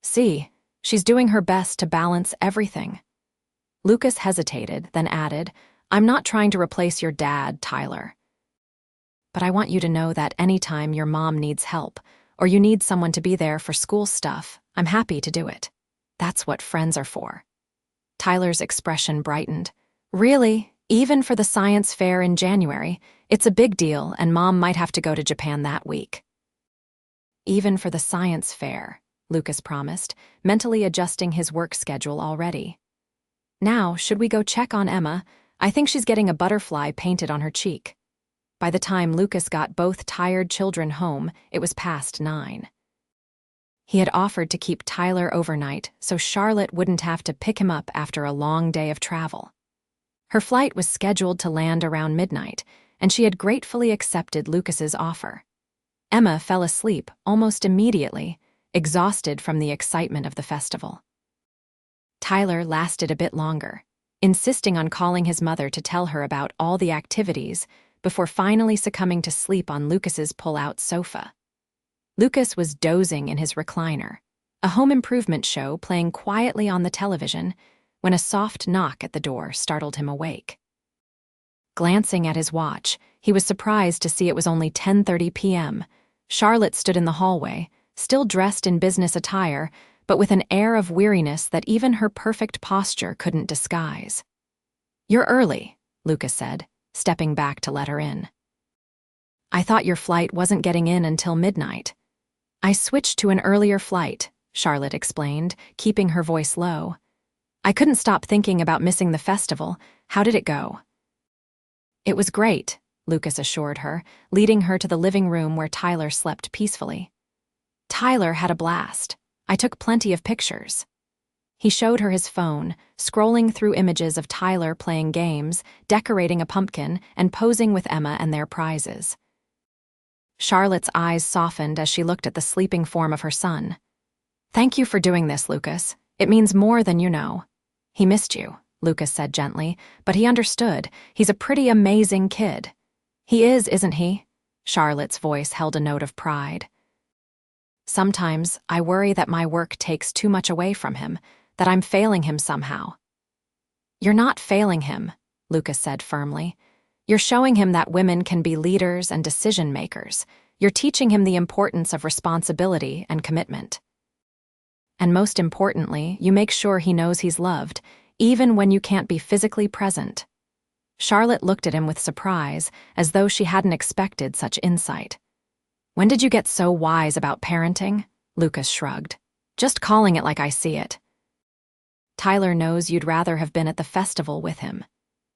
See, she's doing her best to balance everything." Lucas hesitated, then added, "I'm not trying to replace your dad, Tyler. But I want you to know that anytime your mom needs help, or you need someone to be there for school stuff, I'm happy to do it. That's what friends are for." Tyler's expression brightened. "Really? Even for the science fair in January? It's a big deal, and Mom might have to go to Japan that week." "Even for the science fair," Lucas promised, mentally adjusting his work schedule already. "Now, should we go check on Emma? I think she's getting a butterfly painted on her cheek." By the time Lucas got both tired children home, it was past 9. He had offered to keep Tyler overnight so Charlotte wouldn't have to pick him up after a long day of travel. Her flight was scheduled to land around midnight, and she had gratefully accepted Lucas's offer. Emma fell asleep almost immediately, exhausted from the excitement of the festival. Tyler lasted a bit longer, insisting on calling his mother to tell her about all the activities before finally succumbing to sleep on Lucas's pull-out sofa. Lucas was dozing in his recliner, a home improvement show playing quietly on the television, when a soft knock at the door startled him awake. Glancing at his watch, he was surprised to see it was only 10:30 p.m. Charlotte stood in the hallway, still dressed in business attire, but with an air of weariness that even her perfect posture couldn't disguise. "You're early," Lucas said, stepping back to let her in. "I thought your flight wasn't getting in until midnight." "I switched to an earlier flight," Charlotte explained, keeping her voice low. "I couldn't stop thinking about missing the festival. How did it go?" "It was great," Lucas assured her, leading her to the living room where Tyler slept peacefully. "Tyler had a blast. I took plenty of pictures." He showed her his phone, scrolling through images of Tyler playing games, decorating a pumpkin, and posing with Emma and their prizes. Charlotte's eyes softened as she looked at the sleeping form of her son. "Thank you for doing this, Lucas. It means more than you know." "He missed you," Lucas said gently, "but he understood. He's a pretty amazing kid." "He is, isn't he?" Charlotte's voice held a note of pride. "Sometimes I worry that my work takes too much away from him, that I'm failing him somehow." "You're not failing him," Lucas said firmly. "You're showing him that women can be leaders and decision-makers. You're teaching him the importance of responsibility and commitment. And most importantly, you make sure he knows he's loved, even when you can't be physically present." Charlotte looked at him with surprise, as though she hadn't expected such insight. "When did you get so wise about parenting?" Lucas shrugged. "Just calling it like I see it." "Tyler knows you'd rather have been at the festival with him.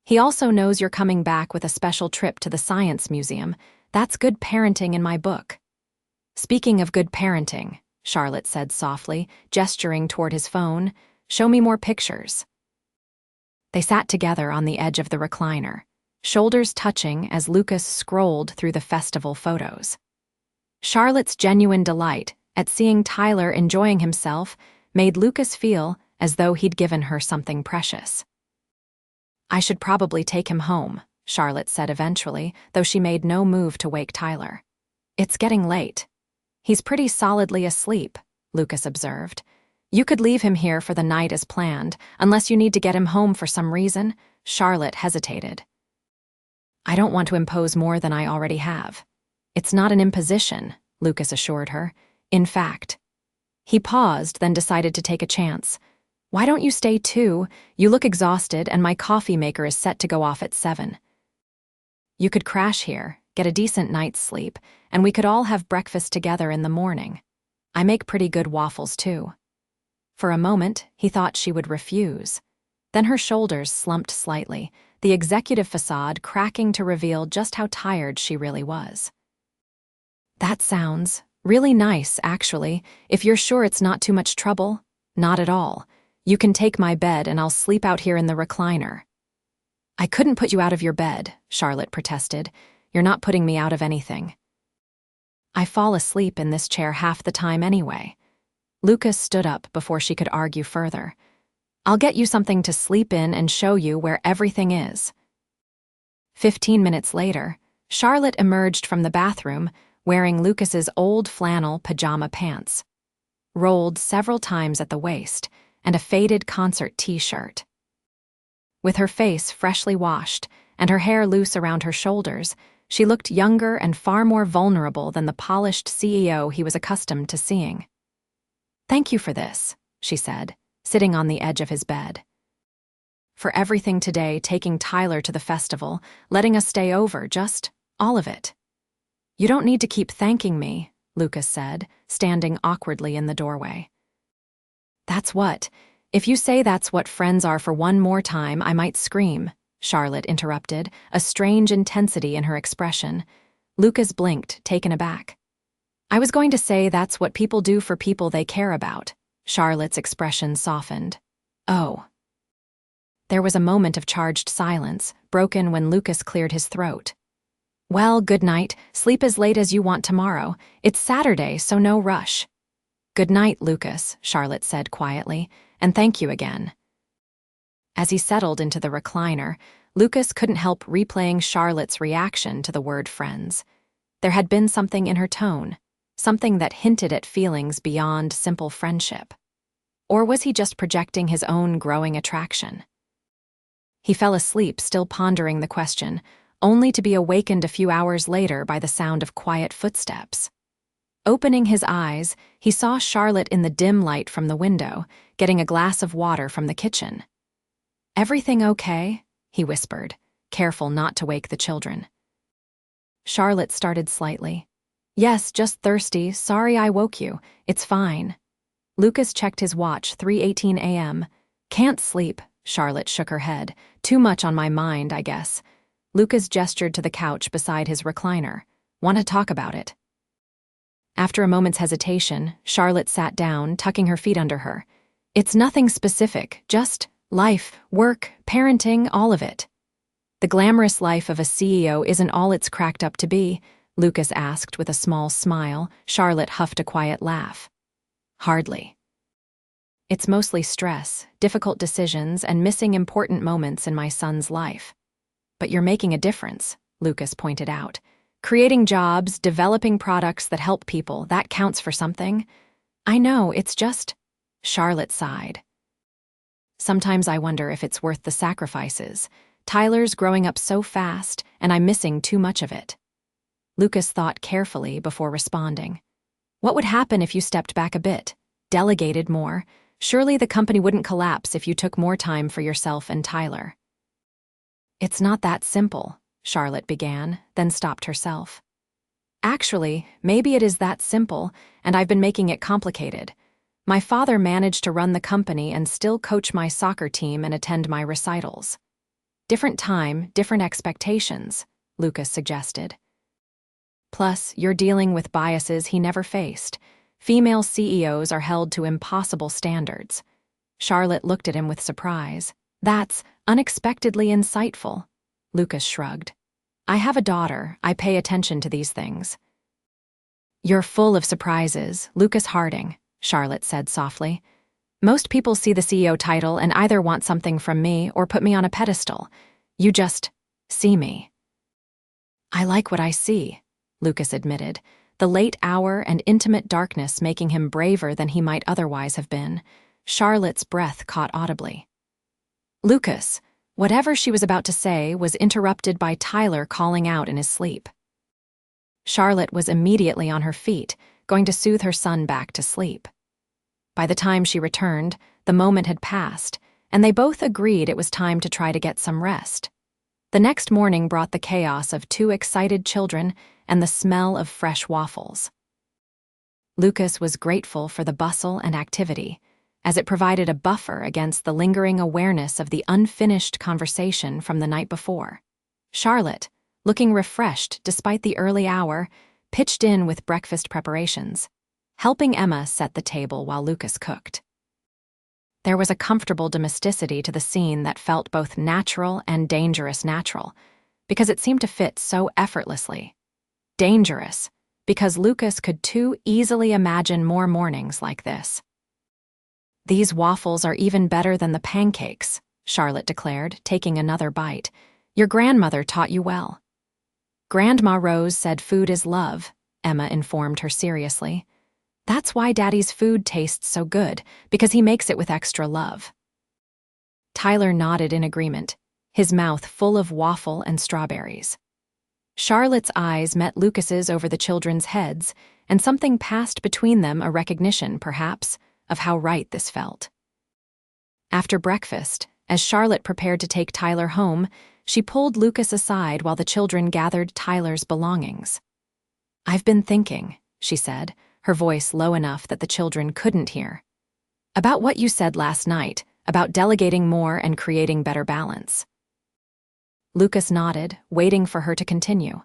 He also knows you're coming back with a special trip to the Science Museum. That's good parenting in my book." "Speaking of good parenting," Charlotte said softly, gesturing toward his phone, "show me more pictures." They sat together on the edge of the recliner, shoulders touching as Lucas scrolled through the festival photos. Charlotte's genuine delight at seeing Tyler enjoying himself made Lucas feel as though he'd given her something precious. "I should probably take him home," Charlotte said eventually, though she made no move to wake Tyler. "It's getting late." "He's pretty solidly asleep," Lucas observed. "You could leave him here for the night as planned, unless you need to get him home for some reason." Charlotte hesitated. "I don't want to impose more than I already have." "It's not an imposition," Lucas assured her. "In fact." He paused, then decided to take a chance. "Why don't you stay too? You look exhausted, and my coffee maker is set to go off at 7. You could crash here, get a decent night's sleep, and we could all have breakfast together in the morning. I make pretty good waffles too." For a moment, he thought she would refuse. Then her shoulders slumped slightly, the executive facade cracking to reveal just how tired she really was. "That sounds really nice, actually, if you're sure it's not too much trouble." "Not at all. You can take my bed and I'll sleep out here in the recliner." "I couldn't put you out of your bed," Charlotte protested. "You're not putting me out of anything." "I fall asleep in this chair half the time anyway." Lucas stood up before she could argue further. "I'll get you something to sleep in and show you where everything is." 15 minutes later, Charlotte emerged from the bathroom wearing Lucas's old flannel pajama pants, rolled several times at the waist, and a faded concert t-shirt. With her face freshly washed and her hair loose around her shoulders, she looked younger and far more vulnerable than the polished CEO he was accustomed to seeing. "Thank you for this," she said, sitting on the edge of his bed. "For everything today, taking Tyler to the festival, letting us stay over, just all of it." "You don't need to keep thanking me," Lucas said, standing awkwardly in the doorway. If you say that's what friends are for one more time, I might scream," Charlotte interrupted, a strange intensity in her expression. Lucas blinked, taken aback. "I was going to say that's what people do for people they care about." Charlotte's expression softened. "Oh." There was a moment of charged silence, broken when Lucas cleared his throat. "Well, good night. Sleep as late as you want tomorrow. It's Saturday, so no rush." "Good night, Lucas," Charlotte said quietly, "and thank you again." As he settled into the recliner, Lucas couldn't help replaying Charlotte's reaction to the word friends. There had been something in her tone, something that hinted at feelings beyond simple friendship. Or was he just projecting his own growing attraction? He fell asleep, still pondering the question, only to be awakened a few hours later by the sound of quiet footsteps. Opening his eyes, he saw Charlotte in the dim light from the window, getting a glass of water from the kitchen. "Everything okay?" he whispered, careful not to wake the children. Charlotte started slightly. "Yes, just thirsty. Sorry I woke you. It's fine." Lucas checked his watch, 3:18 a.m. "Can't sleep," Charlotte shook her head. "Too much on my mind, I guess." Lucas gestured to the couch beside his recliner. "Want to talk about it?" After a moment's hesitation, Charlotte sat down, tucking her feet under her. "It's nothing specific, just life, work, parenting, all of it." "The glamorous life of a CEO isn't all it's cracked up to be?" Lucas asked with a small smile. Charlotte huffed a quiet laugh. "Hardly. It's mostly stress, difficult decisions, and missing important moments in my son's life." "But you're making a difference," Lucas pointed out. "Creating jobs, developing products that help people, that counts for something." "I know, it's just..." Charlotte sighed. "Sometimes I wonder if it's worth the sacrifices. Tyler's growing up so fast, and I'm missing too much of it." Lucas thought carefully before responding. "What would happen if you stepped back a bit, delegated more? Surely the company wouldn't collapse if you took more time for yourself and Tyler." "It's not that simple," Charlotte began, then stopped herself. "Actually, maybe it is that simple, and I've been making it complicated. My father managed to run the company and still coach my soccer team and attend my recitals. Different time, different expectations," Lucas suggested. "Plus, you're dealing with biases he never faced. Female CEOs are held to impossible standards." Charlotte looked at him with surprise. "That's unexpectedly insightful." Lucas shrugged. "I have a daughter. I pay attention to these things." "You're full of surprises, Lucas Harding," Charlotte said softly. "Most people see the CEO title and either want something from me or put me on a pedestal. You just see me." "I like what I see," Lucas admitted, the late hour and intimate darkness making him braver than he might otherwise have been. Charlotte's breath caught audibly. "Lucas," whatever she was about to say was interrupted by Tyler calling out in his sleep. Charlotte was immediately on her feet, going to soothe her son back to sleep. By the time she returned, the moment had passed, and they both agreed it was time to try to get some rest. The next morning brought the chaos of two excited children and the smell of fresh waffles. Lucas was grateful for the bustle and activity, as it provided a buffer against the lingering awareness of the unfinished conversation from the night before. Charlotte, looking refreshed despite the early hour, pitched in with breakfast preparations, helping Emma set the table while Lucas cooked. There was a comfortable domesticity to the scene that felt both natural and dangerous natural, because it seemed to fit so effortlessly. Dangerous, because Lucas could too easily imagine more mornings like this. "These waffles are even better than the pancakes," Charlotte declared, taking another bite. "Your grandmother taught you well." "Grandma Rose said food is love," Emma informed her seriously. "That's why Daddy's food tastes so good, because he makes it with extra love." Tyler nodded in agreement, his mouth full of waffle and strawberries. Charlotte's eyes met Lucas's over the children's heads, and something passed between them, a recognition, perhaps, of how right this felt. After breakfast, as Charlotte prepared to take Tyler home, she pulled Lucas aside while the children gathered Tyler's belongings. "I've been thinking," she said, her voice low enough that the children couldn't hear, "about what you said last night, about delegating more and creating better balance." Lucas nodded, waiting for her to continue.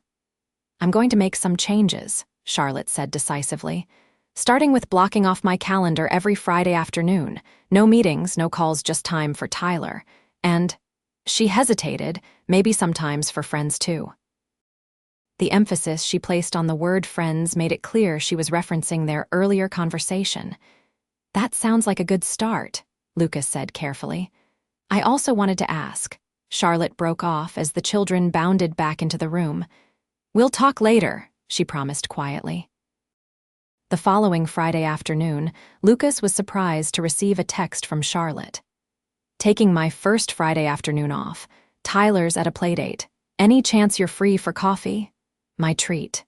"I'm going to make some changes," Charlotte said decisively, "starting with blocking off my calendar every Friday afternoon. No meetings, no calls, just time for Tyler. And..." She hesitated, "maybe sometimes for friends too." The emphasis she placed on the word friends made it clear she was referencing their earlier conversation. "That sounds like a good start," Lucas said carefully. "I also wanted to ask..." Charlotte broke off as the children bounded back into the room. "We'll talk later," she promised quietly. The following Friday afternoon, Lucas was surprised to receive a text from Charlotte. "Taking my first Friday afternoon off. Tyler's at a playdate. Any chance you're free for coffee? My treat."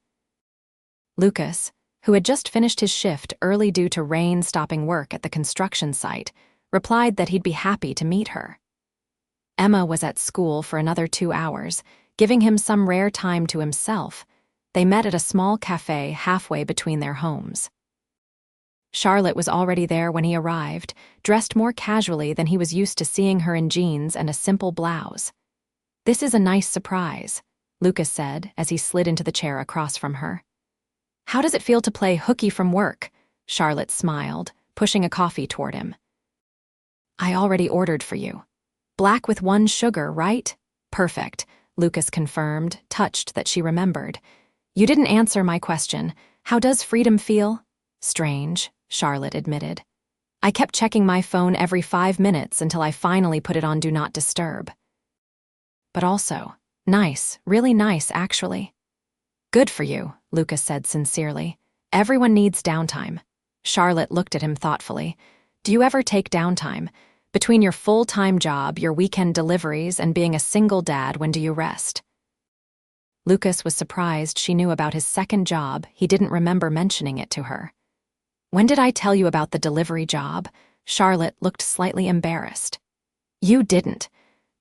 Lucas, who had just finished his shift early due to rain stopping work at the construction site, replied that he'd be happy to meet her. Emma was at school for another 2 hours, giving him some rare time to himself. They met at a small cafe halfway between their homes. Charlotte was already there when he arrived, dressed more casually than he was used to seeing her in jeans and a simple blouse. "This is a nice surprise," Lucas said as he slid into the chair across from her. "How does it feel to play hooky from work?" Charlotte smiled, pushing a coffee toward him. "I already ordered for you. Black with 1 sugar, right?" "Perfect," Lucas confirmed, touched that she remembered. "You didn't answer my question. How does freedom feel?" "Strange," Charlotte admitted. "I kept checking my phone every 5 minutes until I finally put it on Do Not Disturb. But also, nice, really nice, actually." "Good for you," Lucas said sincerely. "Everyone needs downtime." Charlotte looked at him thoughtfully. "Do you ever take downtime? Between your full-time job, your weekend deliveries, and being a single dad, when do you rest?" Lucas was surprised she knew about his second job. He didn't remember mentioning it to her. "When did I tell you about the delivery job?" Charlotte looked slightly embarrassed. "You didn't.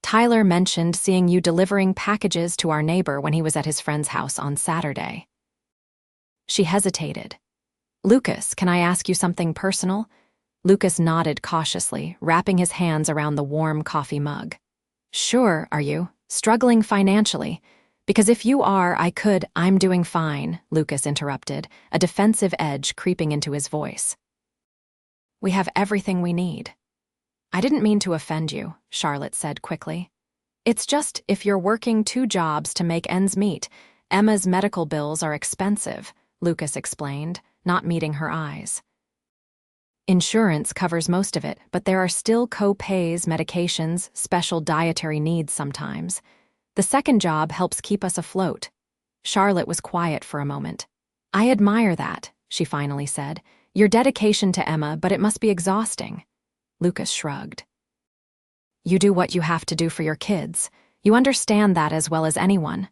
Tyler mentioned seeing you delivering packages to our neighbor when he was at his friend's house on Saturday." She hesitated. "Lucas, can I ask you something personal?" Lucas nodded cautiously, wrapping his hands around the warm coffee mug. "Sure, are you? Struggling financially? Because if you are, I'm doing fine," Lucas interrupted, a defensive edge creeping into his voice. "We have everything we need." "I didn't mean to offend you," Charlotte said quickly. "It's just if you're working 2 jobs to make ends meet, Emma's medical bills are expensive," Lucas explained, not meeting her eyes. "Insurance covers most of it, but there are still co-pays, medications, special dietary needs sometimes. The second job helps keep us afloat." Charlotte was quiet for a moment. "I admire that," she finally said. "Your dedication to Emma, but it must be exhausting." Lucas shrugged. "You do what you have to do for your kids. You understand that as well as anyone."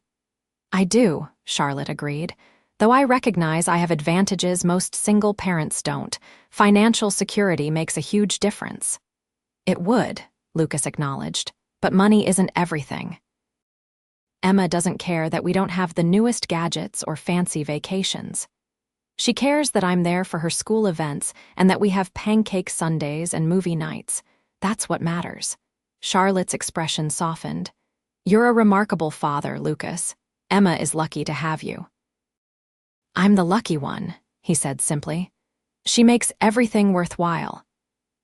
"I do," Charlotte agreed. "Though I recognize I have advantages most single parents don't. Financial security makes a huge difference." "It would," Lucas acknowledged, "but money isn't everything. Emma doesn't care that we don't have the newest gadgets or fancy vacations. She cares that I'm there for her school events and that we have pancake Sundays and movie nights. That's what matters." Charlotte's expression softened. "You're a remarkable father, Lucas. Emma is lucky to have you." "I'm the lucky one," he said simply. "She makes everything worthwhile."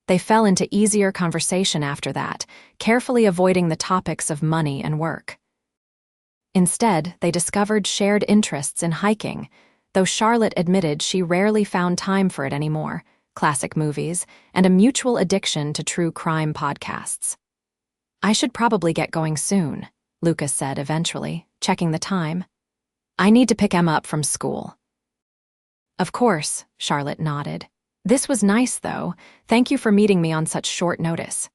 They fell into easier conversation after that, carefully avoiding the topics of money and work. Instead, they discovered shared interests in hiking, though Charlotte admitted she rarely found time for it anymore, classic movies, and a mutual addiction to true crime podcasts. "I should probably get going soon," Lucas said eventually, checking the time. "I need to pick Emma up from school." "Of course," Charlotte nodded. "This was nice, though. Thank you for meeting me on such short notice."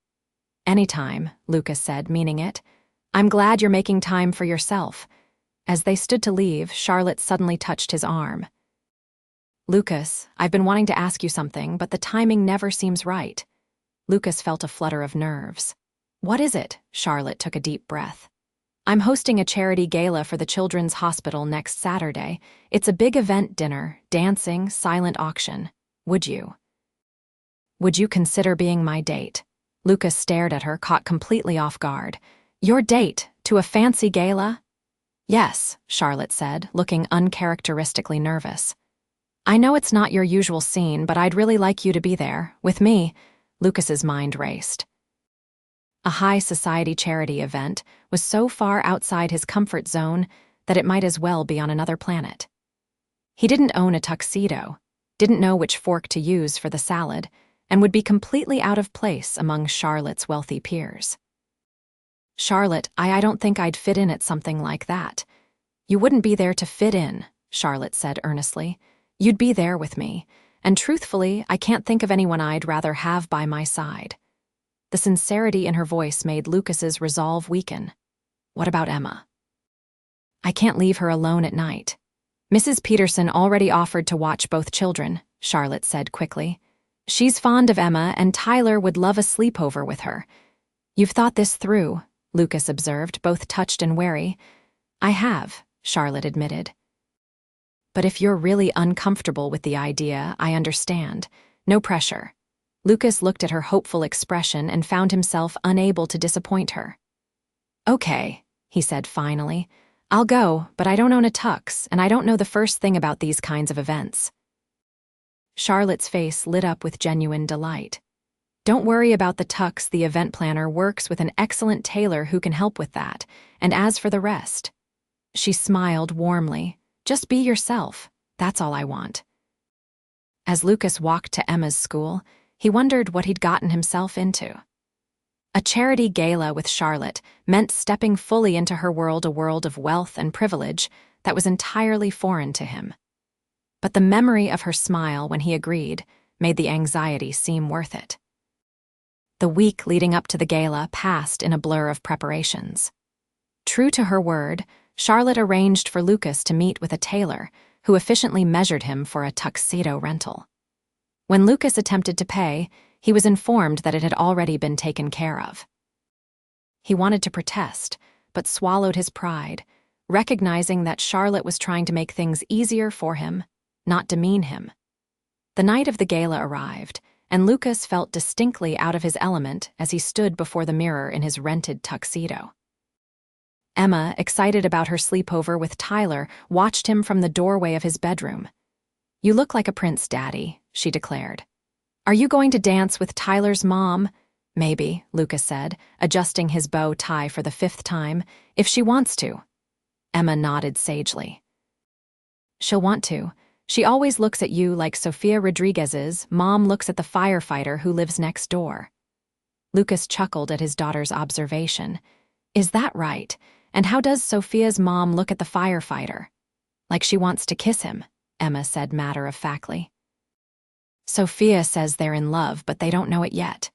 "Anytime," Lucas said, meaning it. "I'm glad you're making time for yourself." As they stood to leave, Charlotte suddenly touched his arm. "Lucas, I've been wanting to ask you something, but the timing never seems right." Lucas felt a flutter of nerves. "What is it?" Charlotte took a deep breath. "I'm hosting a charity gala for the Children's Hospital next Saturday. It's a big event dinner, dancing, silent auction. Would you consider being my date?" Lucas stared at her, caught completely off guard. "Your date? To a fancy gala?" "Yes," Charlotte said, looking uncharacteristically nervous. "I know it's not your usual scene, but I'd really like you to be there, with me." Lucas's mind raced. A high society charity event was so far outside his comfort zone that it might as well be on another planet. He didn't own a tuxedo, didn't know which fork to use for the salad, and would be completely out of place among Charlotte's wealthy peers. "Charlotte, I don't think I'd fit in at something like that." "You wouldn't be there to fit in," Charlotte said earnestly. You'd be there with me, and truthfully, I can't think of anyone I'd rather have by my side. The sincerity in her voice made Lucas's resolve weaken. What about Emma? I can't leave her alone at night. Mrs. Peterson already offered to watch both children, Charlotte said quickly. She's fond of Emma, and Tyler would love a sleepover with her. You've thought this through, Lucas observed, both touched and wary. I have, Charlotte admitted. But if you're really uncomfortable with the idea, I understand. No pressure. Lucas looked at her hopeful expression and found himself unable to disappoint her. Okay, he said finally. I'll go, but I don't own a tux, and I don't know the first thing about these kinds of events. Charlotte's face lit up with genuine delight. Don't worry about the tux, the event planner works with an excellent tailor who can help with that, and as for the rest. She smiled warmly. Just be yourself, that's all I want. As Lucas walked to Emma's school, he wondered what he'd gotten himself into. A charity gala with Charlotte meant stepping fully into her world, a world of wealth and privilege that was entirely foreign to him. But the memory of her smile when he agreed made the anxiety seem worth it. The week leading up to the gala passed in a blur of preparations. True to her word, Charlotte arranged for Lucas to meet with a tailor who efficiently measured him for a tuxedo rental. When Lucas attempted to pay, he was informed that it had already been taken care of. He wanted to protest, but swallowed his pride, recognizing that Charlotte was trying to make things easier for him, not demean him. The night of the gala arrived, and Lucas felt distinctly out of his element as he stood before the mirror in his rented tuxedo. Emma, excited about her sleepover with Tyler, watched him from the doorway of his bedroom. You look like a prince, Daddy, she declared. Are you going to dance with Tyler's mom? Maybe, Lucas said, adjusting his bow tie for the 5th time, if she wants to. Emma nodded sagely. She'll want to. She always looks at you like Sofia Rodriguez's mom looks at the firefighter who lives next door. Lucas chuckled at his daughter's observation. Is that right? And how does Sofia's mom look at the firefighter? Like she wants to kiss him, Emma said matter-of-factly. Sophia says they're in love, but they don't know it yet.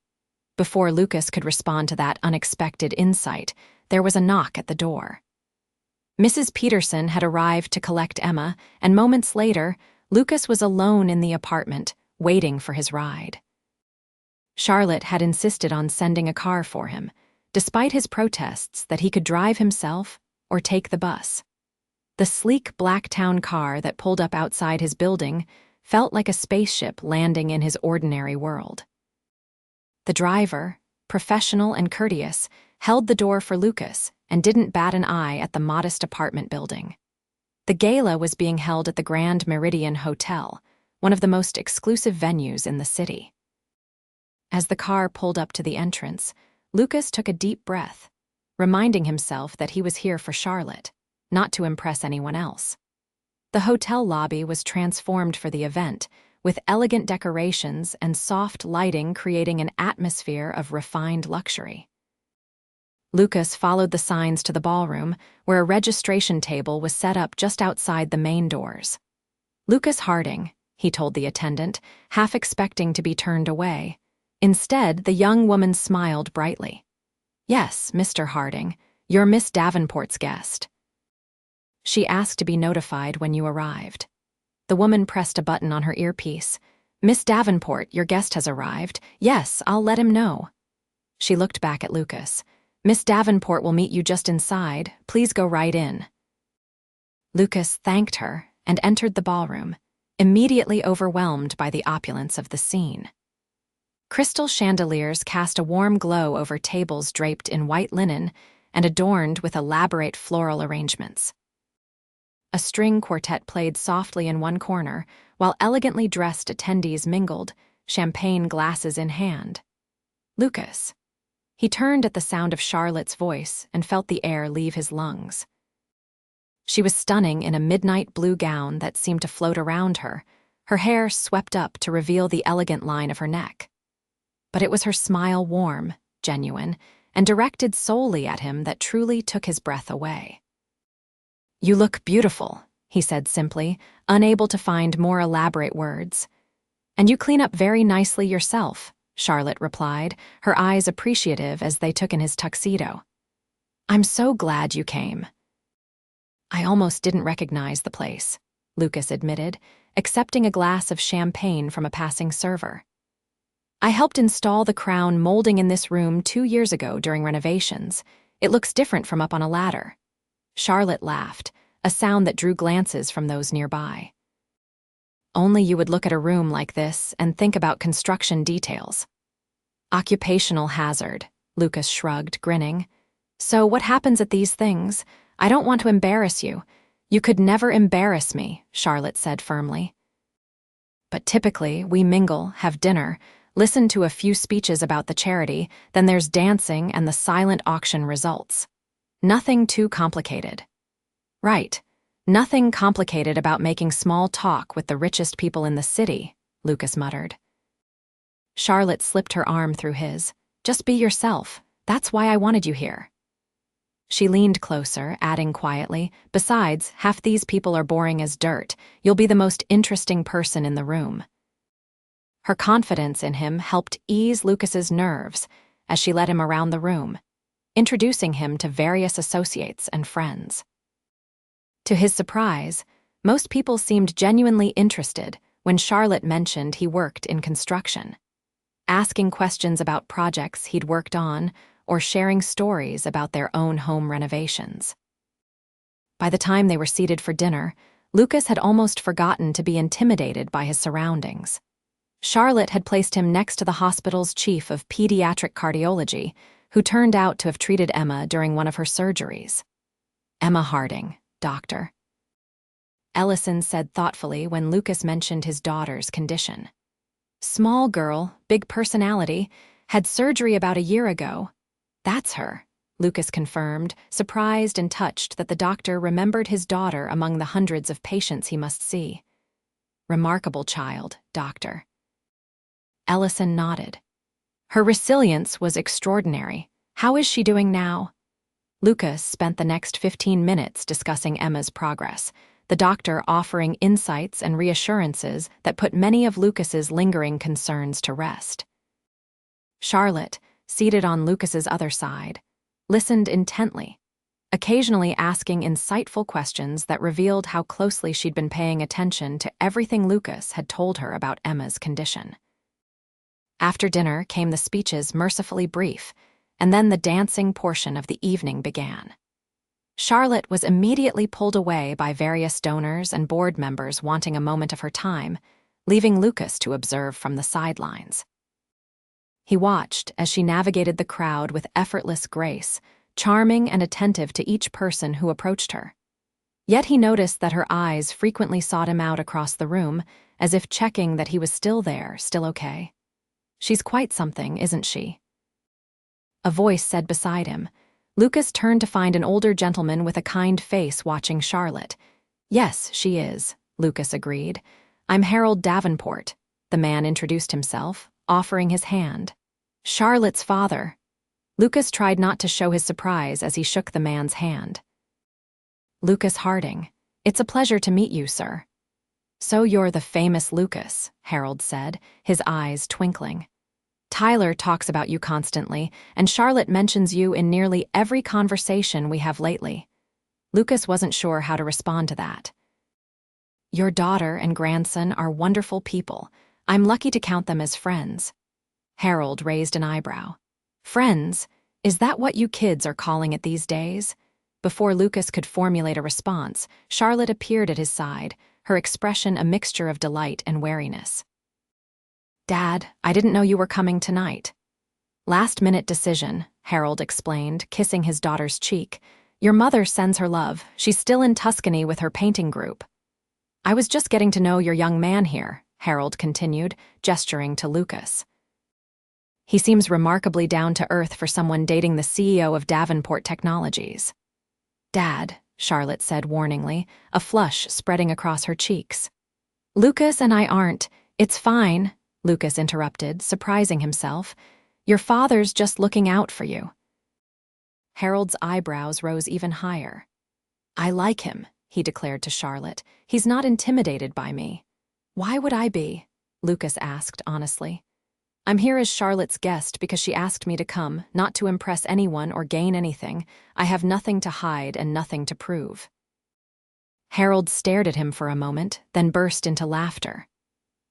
Before Lucas could respond to that unexpected insight, there was a knock at the door. Mrs. Peterson had arrived to collect Emma, and moments later, Lucas was alone in the apartment, waiting for his ride. Charlotte had insisted on sending a car for him, despite his protests that he could drive himself or take the bus. The sleek black town car that pulled up outside his building felt like a spaceship landing in his ordinary world. The driver, professional and courteous, held the door for Lucas and didn't bat an eye at the modest apartment building. The gala was being held at the Grand Meridian Hotel, one of the most exclusive venues in the city. As the car pulled up to the entrance, Lucas took a deep breath, reminding himself that he was here for Charlotte, not to impress anyone else. The hotel lobby was transformed for the event, with elegant decorations and soft lighting creating an atmosphere of refined luxury. Lucas followed the signs to the ballroom, where a registration table was set up just outside the main doors. Lucas Harding, he told the attendant, half expecting to be turned away. Instead, the young woman smiled brightly. Yes, Mr. Harding, you're Miss Davenport's guest. She asked to be notified when you arrived. The woman pressed a button on her earpiece. Miss Davenport, your guest has arrived. Yes, I'll let him know. She looked back at Lucas. Miss Davenport will meet you just inside. Please go right in. Lucas thanked her and entered the ballroom, immediately overwhelmed by the opulence of the scene. Crystal chandeliers cast a warm glow over tables draped in white linen and adorned with elaborate floral arrangements. A string quartet played softly in one corner, while elegantly dressed attendees mingled, champagne glasses in hand. Lucas. He turned at the sound of Charlotte's voice and felt the air leave his lungs. She was stunning in a midnight blue gown that seemed to float around her, her hair swept up to reveal the elegant line of her neck. But it was her smile, warm, genuine, and directed solely at him, that truly took his breath away. You look beautiful, he said simply, unable to find more elaborate words. And you clean up very nicely yourself, Charlotte replied, her eyes appreciative as they took in his tuxedo. I'm so glad you came. I almost didn't recognize the place, Lucas admitted, accepting a glass of champagne from a passing server. I helped install the crown molding in this room 2 years ago during renovations. It looks different from up on a ladder. Charlotte laughed, a sound that drew glances from those nearby. Only you would look at a room like this and think about construction details. Occupational hazard, Lucas shrugged, grinning. So what happens at these things? I don't want to embarrass you. You could never embarrass me, Charlotte said firmly. But typically, we mingle, have dinner, listen to a few speeches about the charity, then there's dancing and the silent auction results. Nothing too complicated. Right. Nothing complicated about making small talk with the richest people in the city, Lucas muttered. Charlotte slipped her arm through his. Just be yourself. That's why I wanted you here. She leaned closer, adding quietly, besides, half these people are boring as dirt. You'll be the most interesting person in the room. Her confidence in him helped ease Lucas's nerves as she led him around the room, introducing him to various associates and friends. To his surprise, most people seemed genuinely interested when Charlotte mentioned he worked in construction, asking questions about projects he'd worked on or sharing stories about their own home renovations. By the time they were seated for dinner, Lucas had almost forgotten to be intimidated by his surroundings. Charlotte had placed him next to the hospital's chief of pediatric cardiology, who turned out to have treated Emma during one of her surgeries. Emma Harding, doctor. Ellison said thoughtfully when Lucas mentioned his daughter's condition. Small girl, big personality, had surgery about a year ago. That's her, Lucas confirmed, surprised and touched that the doctor remembered his daughter among the hundreds of patients he must see. Remarkable child, doctor. Ellison nodded. Her resilience was extraordinary. How is she doing now? Lucas spent the next 15 minutes discussing Emma's progress, the doctor offering insights and reassurances that put many of Lucas's lingering concerns to rest. Charlotte, seated on Lucas's other side, listened intently, occasionally asking insightful questions that revealed how closely she'd been paying attention to everything Lucas had told her about Emma's condition. After dinner came the speeches mercifully brief, and then the dancing portion of the evening began. Charlotte was immediately pulled away by various donors and board members wanting a moment of her time, leaving Lucas to observe from the sidelines. He watched as she navigated the crowd with effortless grace, charming and attentive to each person who approached her. Yet he noticed that her eyes frequently sought him out across the room, as if checking that he was still there, still okay. She's quite something, isn't she? A voice said beside him. Lucas turned to find an older gentleman with a kind face watching Charlotte. Yes, she is, Lucas agreed. I'm Harold Davenport, the man introduced himself, offering his hand. Charlotte's father. Lucas tried not to show his surprise as he shook the man's hand. Lucas Harding. It's a pleasure to meet you, sir. So you're the famous Lucas, Harold said, his eyes twinkling. Tyler talks about you constantly, and Charlotte mentions you in nearly every conversation we have lately. Lucas wasn't sure how to respond to that. Your daughter and grandson are wonderful people. I'm lucky to count them as friends. Harold raised an eyebrow. Friends? Is that what you kids are calling it these days? Before Lucas could formulate a response, Charlotte appeared at his side, her expression a mixture of delight and wariness. Dad, I didn't know you were coming tonight. Last-minute decision, Harold explained, kissing his daughter's cheek. Your mother sends her love. She's still in Tuscany with her painting group. I was just getting to know your young man here, Harold continued, gesturing to Lucas. He seems remarkably down-to-earth for someone dating the CEO of Davenport Technologies. Dad, Charlotte said warningly, a flush spreading across her cheeks. Lucas and I aren't. It's fine, Lucas interrupted, surprising himself. Your father's just looking out for you. Harold's eyebrows rose even higher. I like him, he declared to Charlotte. He's not intimidated by me. Why would I be? Lucas asked honestly. I'm here as Charlotte's guest because she asked me to come, not to impress anyone or gain anything. I have nothing to hide and nothing to prove. Harold stared at him for a moment, then burst into laughter.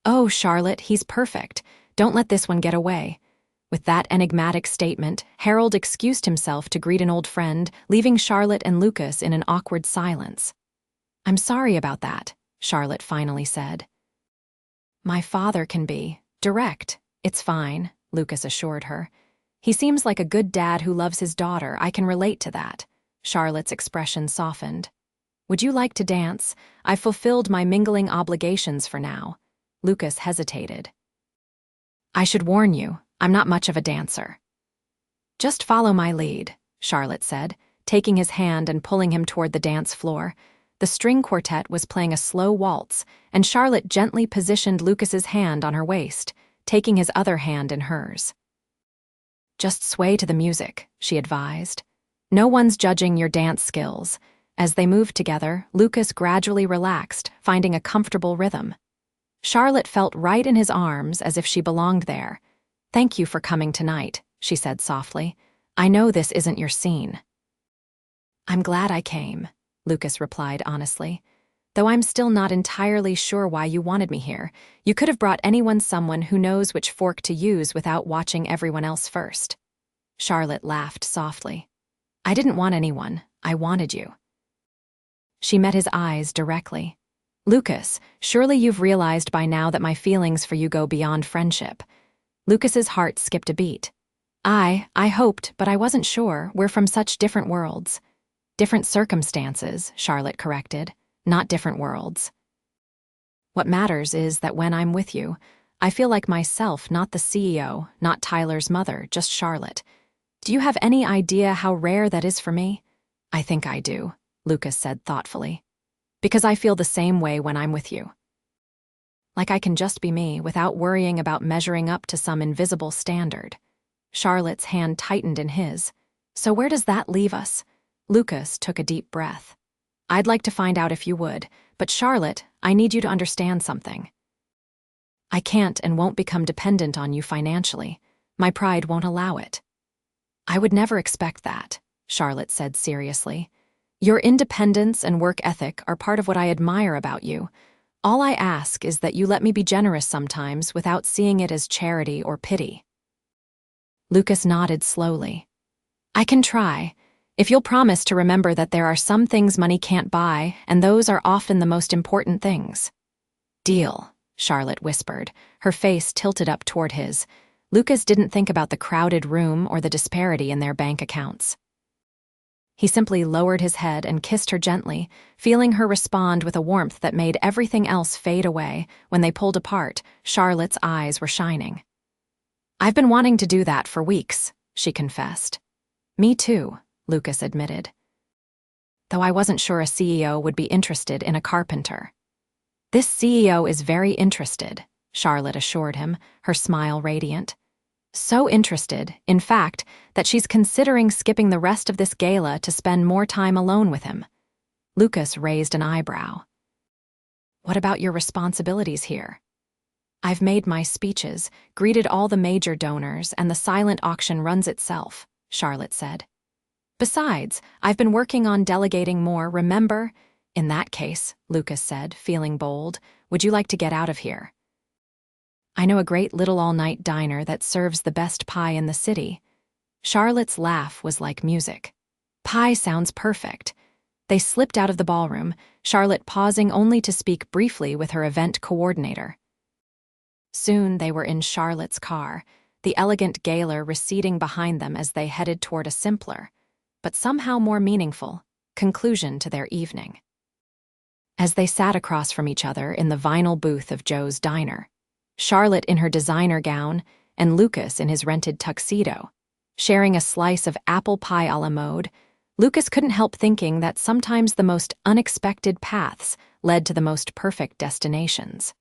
Oh, Charlotte, he's perfect. Don't let this one get away. With that enigmatic statement, Harold excused himself to greet an old friend, leaving Charlotte and Lucas in an awkward silence. I'm sorry about that, Charlotte finally said. My father can be direct. It's fine, Lucas assured her. He seems like a good dad who loves his daughter. I can relate to that. Charlotte's expression softened. Would you like to dance? I've fulfilled my mingling obligations for now. Lucas hesitated. I should warn you, I'm not much of a dancer. Just follow my lead, Charlotte said, taking his hand and pulling him toward the dance floor. The string quartet was playing a slow waltz, and Charlotte gently positioned Lucas's hand on her waist, taking his other hand in hers. Just sway to the music, she advised. No one's judging your dance skills. As they moved together, Lucas gradually relaxed, finding a comfortable rhythm. Charlotte felt right in his arms as if she belonged there. Thank you for coming tonight, she said softly. I know this isn't your scene. I'm glad I came, Lucas replied honestly. Though I'm still not entirely sure why you wanted me here. You could have brought someone who knows which fork to use without watching everyone else first. Charlotte laughed softly. I didn't want anyone, I wanted you. She met his eyes directly. Lucas, surely you've realized by now that my feelings for you go beyond friendship. Lucas's heart skipped a beat. I hoped, but I wasn't sure. We're from such different worlds. Different circumstances, Charlotte corrected. Not different worlds. What matters is that when I'm with you, I feel like myself, not the CEO, not Tyler's mother, just Charlotte. Do you have any idea how rare that is for me? I think I do, Lucas said thoughtfully. Because I feel the same way when I'm with you. Like I can just be me without worrying about measuring up to some invisible standard. Charlotte's hand tightened in his. So where does that leave us? Lucas took a deep breath. I'd like to find out if you would, but Charlotte, I need you to understand something. I can't and won't become dependent on you financially. My pride won't allow it. I would never expect that, Charlotte said seriously. Your independence and work ethic are part of what I admire about you. All I ask is that you let me be generous sometimes without seeing it as charity or pity. Lucas nodded slowly. I can try. If you'll promise to remember that there are some things money can't buy, and those are often the most important things. Deal, Charlotte whispered, her face tilted up toward his. Lucas didn't think about the crowded room or the disparity in their bank accounts. He simply lowered his head and kissed her gently, feeling her respond with a warmth that made everything else fade away. When they pulled apart, Charlotte's eyes were shining. I've been wanting to do that for weeks, she confessed. Me too, Lucas admitted. Though I wasn't sure a CEO would be interested in a carpenter. This CEO is very interested, Charlotte assured him, her smile radiant. So interested, in fact, that she's considering skipping the rest of this gala to spend more time alone with him. Lucas raised an eyebrow. What about your responsibilities here? I've made my speeches, greeted all the major donors, and the silent auction runs itself, Charlotte said. Besides, I've been working on delegating more, remember? In that case, Lucas said, feeling bold, would you like to get out of here? I know a great little all-night diner that serves the best pie in the city. Charlotte's laugh was like music. Pie sounds perfect. They slipped out of the ballroom, Charlotte pausing only to speak briefly with her event coordinator. Soon they were in Charlotte's car, the elegant gala receding behind them as they headed toward a simpler, but somehow more meaningful, conclusion to their evening. As they sat across from each other in the vinyl booth of Joe's diner, Charlotte in her designer gown and Lucas in his rented tuxedo, sharing a slice of apple pie a la mode, Lucas couldn't help thinking that sometimes the most unexpected paths led to the most perfect destinations.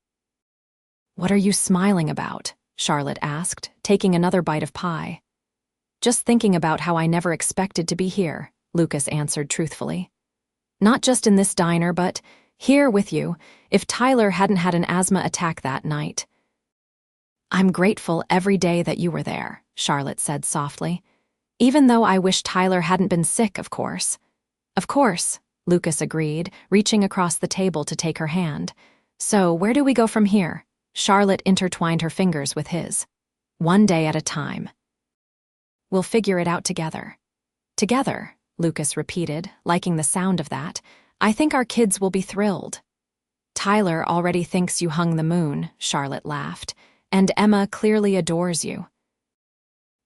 What are you smiling about? Charlotte asked, taking another bite of pie. Just thinking about how I never expected to be here, Lucas answered truthfully. Not just in this diner, but here with you, if Tyler hadn't had an asthma attack that night. I'm grateful every day that you were there, Charlotte said softly. Even though I wish Tyler hadn't been sick, of course. Of course, Lucas agreed, reaching across the table to take her hand. So, where do we go from here? Charlotte intertwined her fingers with his. One day at a time. We'll figure it out together. Together, Lucas repeated, liking the sound of that. I think our kids will be thrilled. Tyler already thinks you hung the moon, Charlotte laughed, and Emma clearly adores you.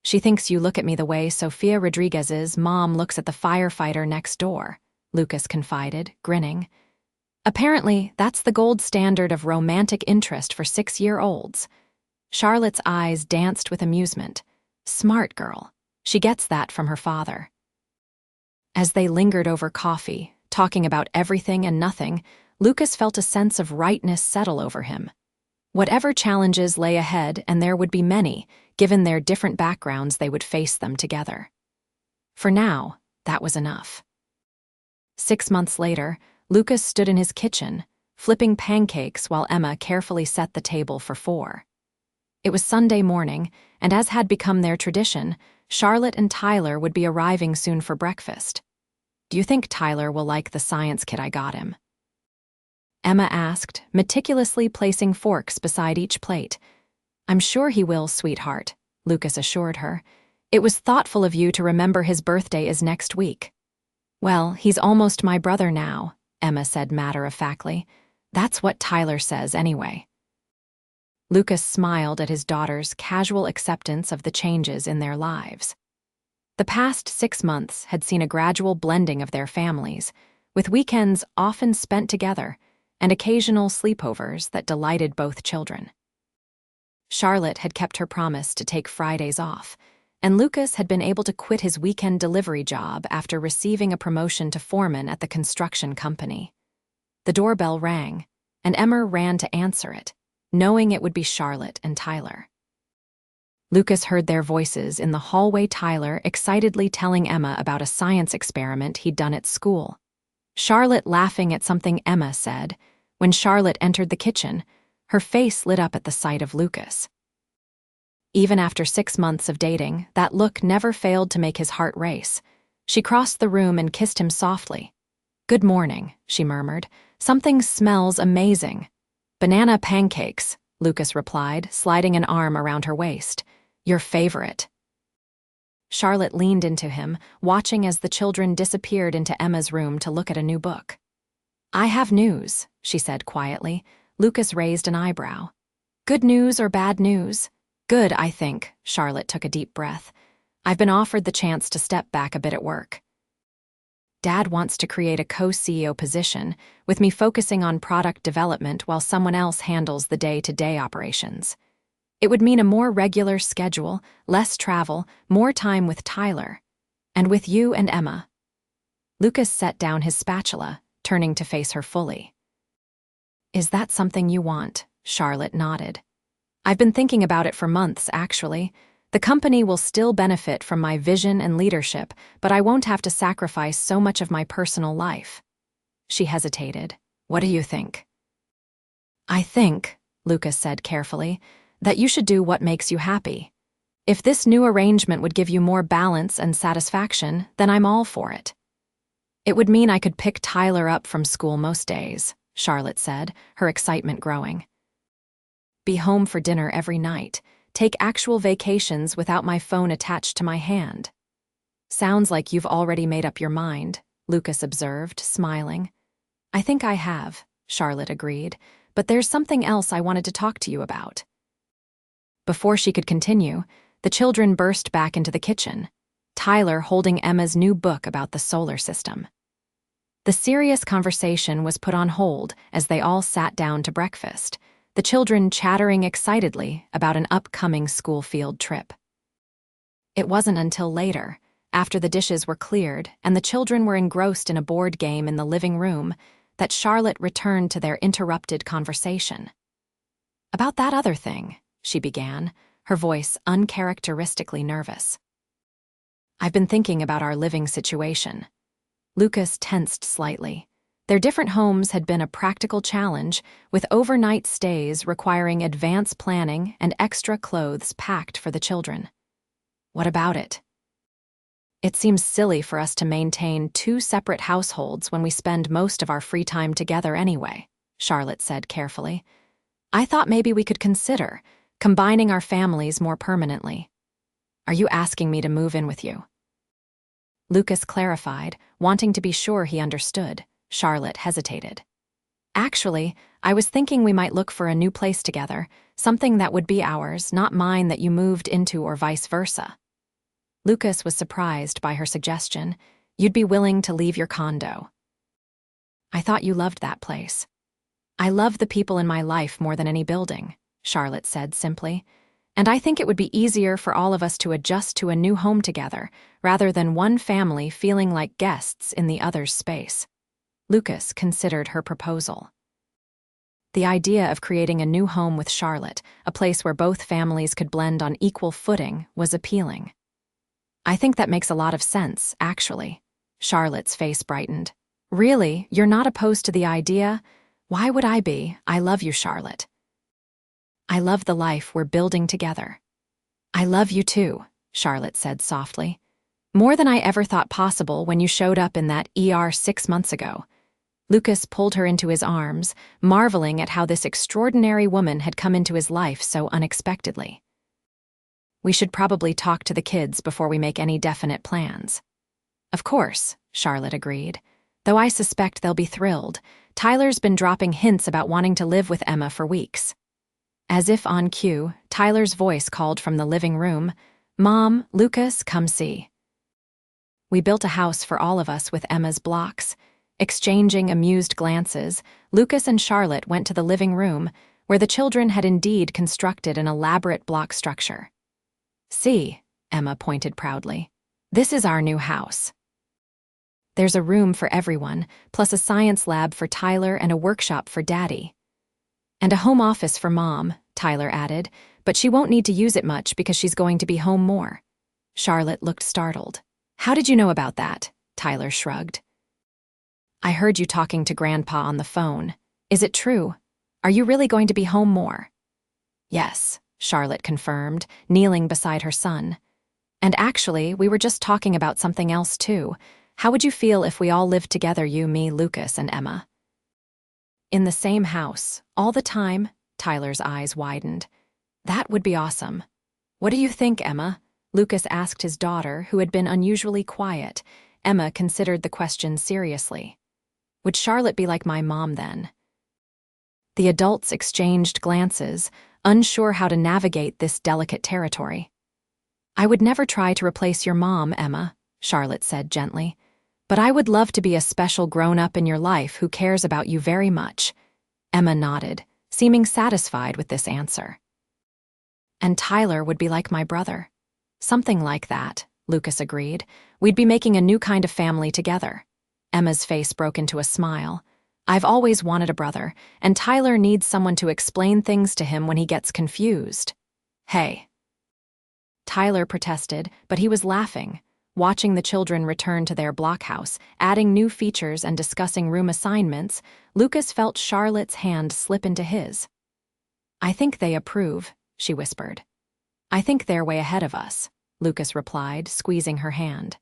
She thinks you look at me the way Sofia Rodriguez's mom looks at the firefighter next door, Lucas confided, grinning. Apparently, that's the gold standard of romantic interest for 6-year-olds. Charlotte's eyes danced with amusement. Smart girl. She gets that from her father. As they lingered over coffee, talking about everything and nothing, Lucas felt a sense of rightness settle over him. Whatever challenges lay ahead, and there would be many, given their different backgrounds, they would face them together. For now, that was enough. 6 months later, Lucas stood in his kitchen, flipping pancakes while Emma carefully set the table for 4. It was Sunday morning, and as had become their tradition, Charlotte and Tyler would be arriving soon for breakfast. Do you think Tyler will like the science kit I got him? Emma asked, meticulously placing forks beside each plate. I'm sure he will, sweetheart, Lucas assured her. It was thoughtful of you to remember his birthday is next week. Well, he's almost my brother now, Emma said matter-of-factly. That's what Tyler says anyway. Lucas smiled at his daughter's casual acceptance of the changes in their lives. The past 6 months had seen a gradual blending of their families, with weekends often spent together and occasional sleepovers that delighted both children. Charlotte had kept her promise to take Fridays off, and Lucas had been able to quit his weekend delivery job after receiving a promotion to foreman at the construction company. The doorbell rang, and Emma ran to answer it, knowing it would be Charlotte and Tyler. Lucas heard their voices in the hallway, Tyler excitedly telling Emma about a science experiment he'd done at school. Charlotte laughing at something Emma said. When Charlotte entered the kitchen, her face lit up at the sight of Lucas. Even after 6 months of dating, that look never failed to make his heart race. She crossed the room and kissed him softly. Good morning, she murmured. Something smells amazing. Banana pancakes, Lucas replied, sliding an arm around her waist. Your favorite. Charlotte leaned into him, watching as the children disappeared into Emma's room to look at a new book. I have news, she said quietly. Lucas raised an eyebrow. Good news or bad news? Good, I think, Charlotte took a deep breath. I've been offered the chance to step back a bit at work. Dad wants to create a co-CEO position, with me focusing on product development while someone else handles the day-to-day operations. It would mean a more regular schedule, less travel, more time with Tyler. And with you and Emma. Lucas set down his spatula, turning to face her fully. Is that something you want? Charlotte nodded. I've been thinking about it for months, actually. The company will still benefit from my vision and leadership, but I won't have to sacrifice so much of my personal life. She hesitated. What do you think? I think, Lucas said carefully, that you should do what makes you happy. If this new arrangement would give you more balance and satisfaction, then I'm all for it. It would mean I could pick Tyler up from school most days, Charlotte said, her excitement growing. Be home for dinner every night, take actual vacations without my phone attached to my hand. Sounds like you've already made up your mind, Lucas observed, smiling. I think I have, Charlotte agreed, but there's something else I wanted to talk to you about. Before she could continue, the children burst back into the kitchen, Tyler holding Emma's new book about the solar system. The serious conversation was put on hold as they all sat down to breakfast, the children chattering excitedly about an upcoming school field trip. It wasn't until later, after the dishes were cleared and the children were engrossed in a board game in the living room, that Charlotte returned to their interrupted conversation. About that other thing, she began, her voice uncharacteristically nervous. I've been thinking about our living situation. Lucas tensed slightly. Their different homes had been a practical challenge, with overnight stays requiring advance planning and extra clothes packed for the children. What about it? It seems silly for us to maintain two separate households when we spend most of our free time together anyway, Charlotte said carefully. I thought maybe we could consider combining our families more permanently. Are you asking me to move in with you? Lucas clarified, wanting to be sure he understood. Charlotte hesitated. Actually, I was thinking we might look for a new place together, something that would be ours, not mine that you moved into or vice versa. Lucas was surprised by her suggestion. You'd be willing to leave your condo. I thought you loved that place. I love the people in my life more than any building, Charlotte said simply. And I think it would be easier for all of us to adjust to a new home together, rather than one family feeling like guests in the other's space. Lucas considered her proposal. The idea of creating a new home with Charlotte, a place where both families could blend on equal footing, was appealing. I think that makes a lot of sense, actually. Charlotte's face brightened. Really? You're not opposed to the idea? Why would I be? I love you, Charlotte. I love the life we're building together. I love you too, Charlotte said softly. More than I ever thought possible when you showed up in that ER 6 months ago. Lucas pulled her into his arms, marveling at how this extraordinary woman had come into his life so unexpectedly. We should probably talk to the kids before we make any definite plans. Of course, Charlotte agreed. Though I suspect they'll be thrilled. Tyler's been dropping hints about wanting to live with Emma for weeks. As if on cue, Tyler's voice called from the living room, Mom, Lucas, come see. We built a house for all of us with Emma's blocks. Exchanging amused glances, Lucas and Charlotte went to the living room, where the children had indeed constructed an elaborate block structure. See, Emma pointed proudly. This is our new house. There's a room for everyone, plus a science lab for Tyler and a workshop for Daddy. And a home office for Mom, Tyler added, but she won't need to use it much because she's going to be home more. Charlotte looked startled. How did you know about that? Tyler shrugged. I heard you talking to Grandpa on the phone. Is it true? Are you really going to be home more? Yes, Charlotte confirmed, kneeling beside her son. And actually, we were just talking about something else too. How would you feel if we all lived together, you, me, Lucas, and Emma? In the same house, all the time? Tyler's eyes widened. That would be awesome. What do you think, Emma? Lucas asked his daughter, who had been unusually quiet. Emma considered the question seriously. Would Charlotte be like my mom then? The adults exchanged glances, unsure how to navigate this delicate territory. I would never try to replace your mom, Emma, Charlotte said gently. But I would love to be a special grown-up in your life who cares about you very much. Emma nodded, seeming satisfied with this answer. And Tyler would be like my brother. Something like that, Lucas agreed. We'd be making a new kind of family together. Emma's face broke into a smile. I've always wanted a brother, and Tyler needs someone to explain things to him when he gets confused. Hey. Tyler protested, but he was laughing. Watching the children return to their blockhouse, adding new features and discussing room assignments, Lucas felt Charlotte's hand slip into his. I think they approve, she whispered. I think they're way ahead of us, Lucas replied, squeezing her hand.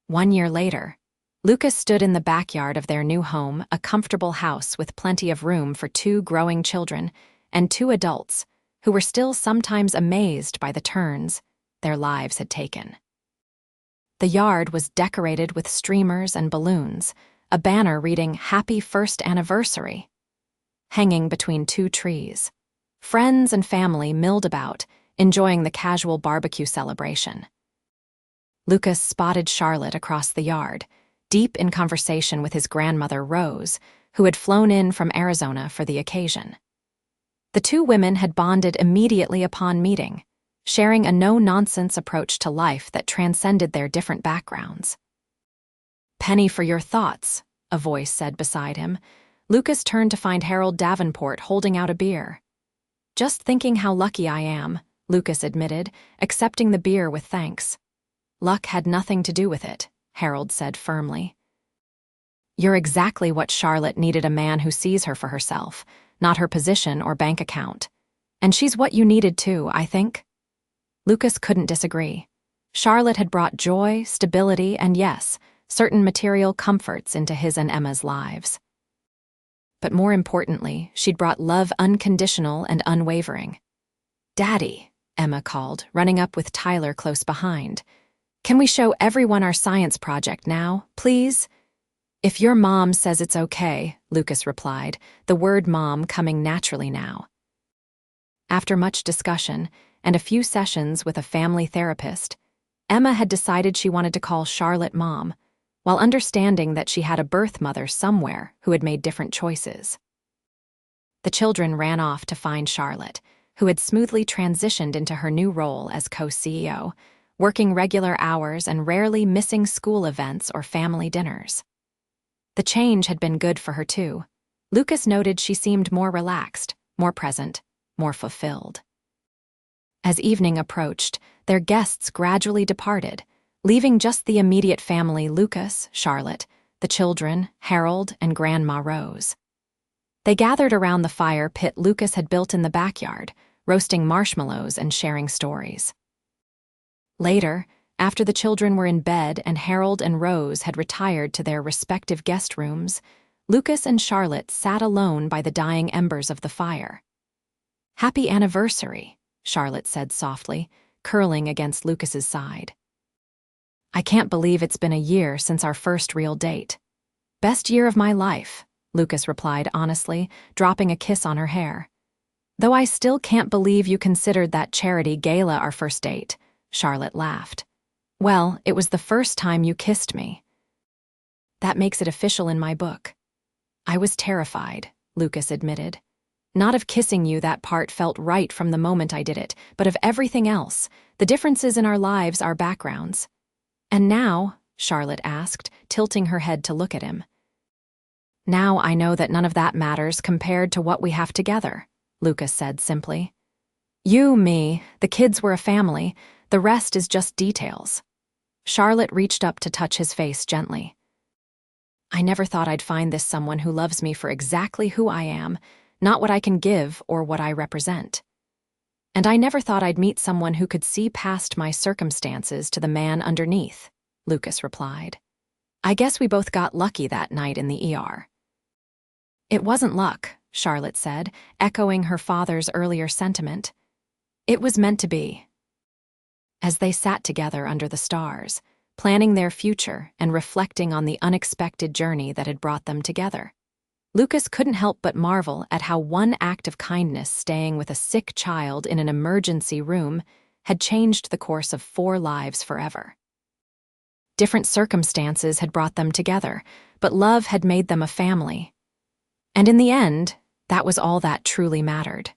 1 year later, Lucas stood in the backyard of their new home, a comfortable house with plenty of room for 2 growing children and 2 adults who were still sometimes amazed by the turns their lives had taken. The yard was decorated with streamers and balloons, a banner reading Happy First Anniversary, hanging between 2 trees. Friends and family milled about, enjoying the casual barbecue celebration. Lucas spotted Charlotte across the yard, deep in conversation with his grandmother Rose, who had flown in from Arizona for the occasion. The 2 women had bonded immediately upon meeting, sharing a no-nonsense approach to life that transcended their different backgrounds. Penny for your thoughts, a voice said beside him. Lucas turned to find Harold Davenport holding out a beer. Just thinking how lucky I am, Lucas admitted, accepting the beer with thanks. Luck had nothing to do with it, Harold said firmly. You're exactly what Charlotte needed, a man who sees her for herself, not her position or bank account. And she's what you needed too, I think. Lucas couldn't disagree. Charlotte had brought joy, stability, and yes, certain material comforts into his and Emma's lives. But more importantly, she'd brought love unconditional and unwavering. "Daddy," Emma called, running up with Tyler close behind. "Can we show everyone our science project now, please?" "If your mom says it's okay," Lucas replied, the word mom coming naturally now. After much discussion and a few sessions with a family therapist, Emma had decided she wanted to call Charlotte Mom, while understanding that she had a birth mother somewhere who had made different choices. The children ran off to find Charlotte, who had smoothly transitioned into her new role as co-CEO, working regular hours and rarely missing school events or family dinners. The change had been good for her too. Lucas noted she seemed more relaxed, more present, more fulfilled. As evening approached, their guests gradually departed, leaving just the immediate family: Lucas, Charlotte, the children, Harold, and Grandma Rose. They gathered around the fire pit Lucas had built in the backyard, roasting marshmallows and sharing stories. Later, after the children were in bed and Harold and Rose had retired to their respective guest rooms, Lucas and Charlotte sat alone by the dying embers of the fire. "Happy anniversary," Charlotte said softly, curling against Lucas's side. "I can't believe it's been a year since our first real date." "Best year of my life," Lucas replied honestly, dropping a kiss on her hair. "Though I still can't believe you considered that charity gala our first date," Charlotte laughed. "Well, it was the first time you kissed me." "That makes it official in my book." "I was terrified," Lucas admitted. "Not of kissing you, that part felt right from the moment I did it, but of everything else, the differences in our lives, our backgrounds." "And now?" Charlotte asked, tilting her head to look at him. "Now I know that none of that matters compared to what we have together," Lucas said simply. "You, me, the kids were a family, the rest is just details." Charlotte reached up to touch his face gently. "I never thought I'd find this someone who loves me for exactly who I am, not what I can give or what I represent. And I never thought I'd meet someone who could see past my circumstances to the man underneath," Lucas replied. "I guess we both got lucky that night in the ER." "It wasn't luck," Charlotte said, echoing her father's earlier sentiment. "It was meant to be." As they sat together under the stars, planning their future and reflecting on the unexpected journey that had brought them together, Lucas couldn't help but marvel at how one act of kindness, staying with a sick child in an emergency room, had changed the course of 4 lives forever. Different circumstances had brought them together, but love had made them a family. And in the end, that was all that truly mattered.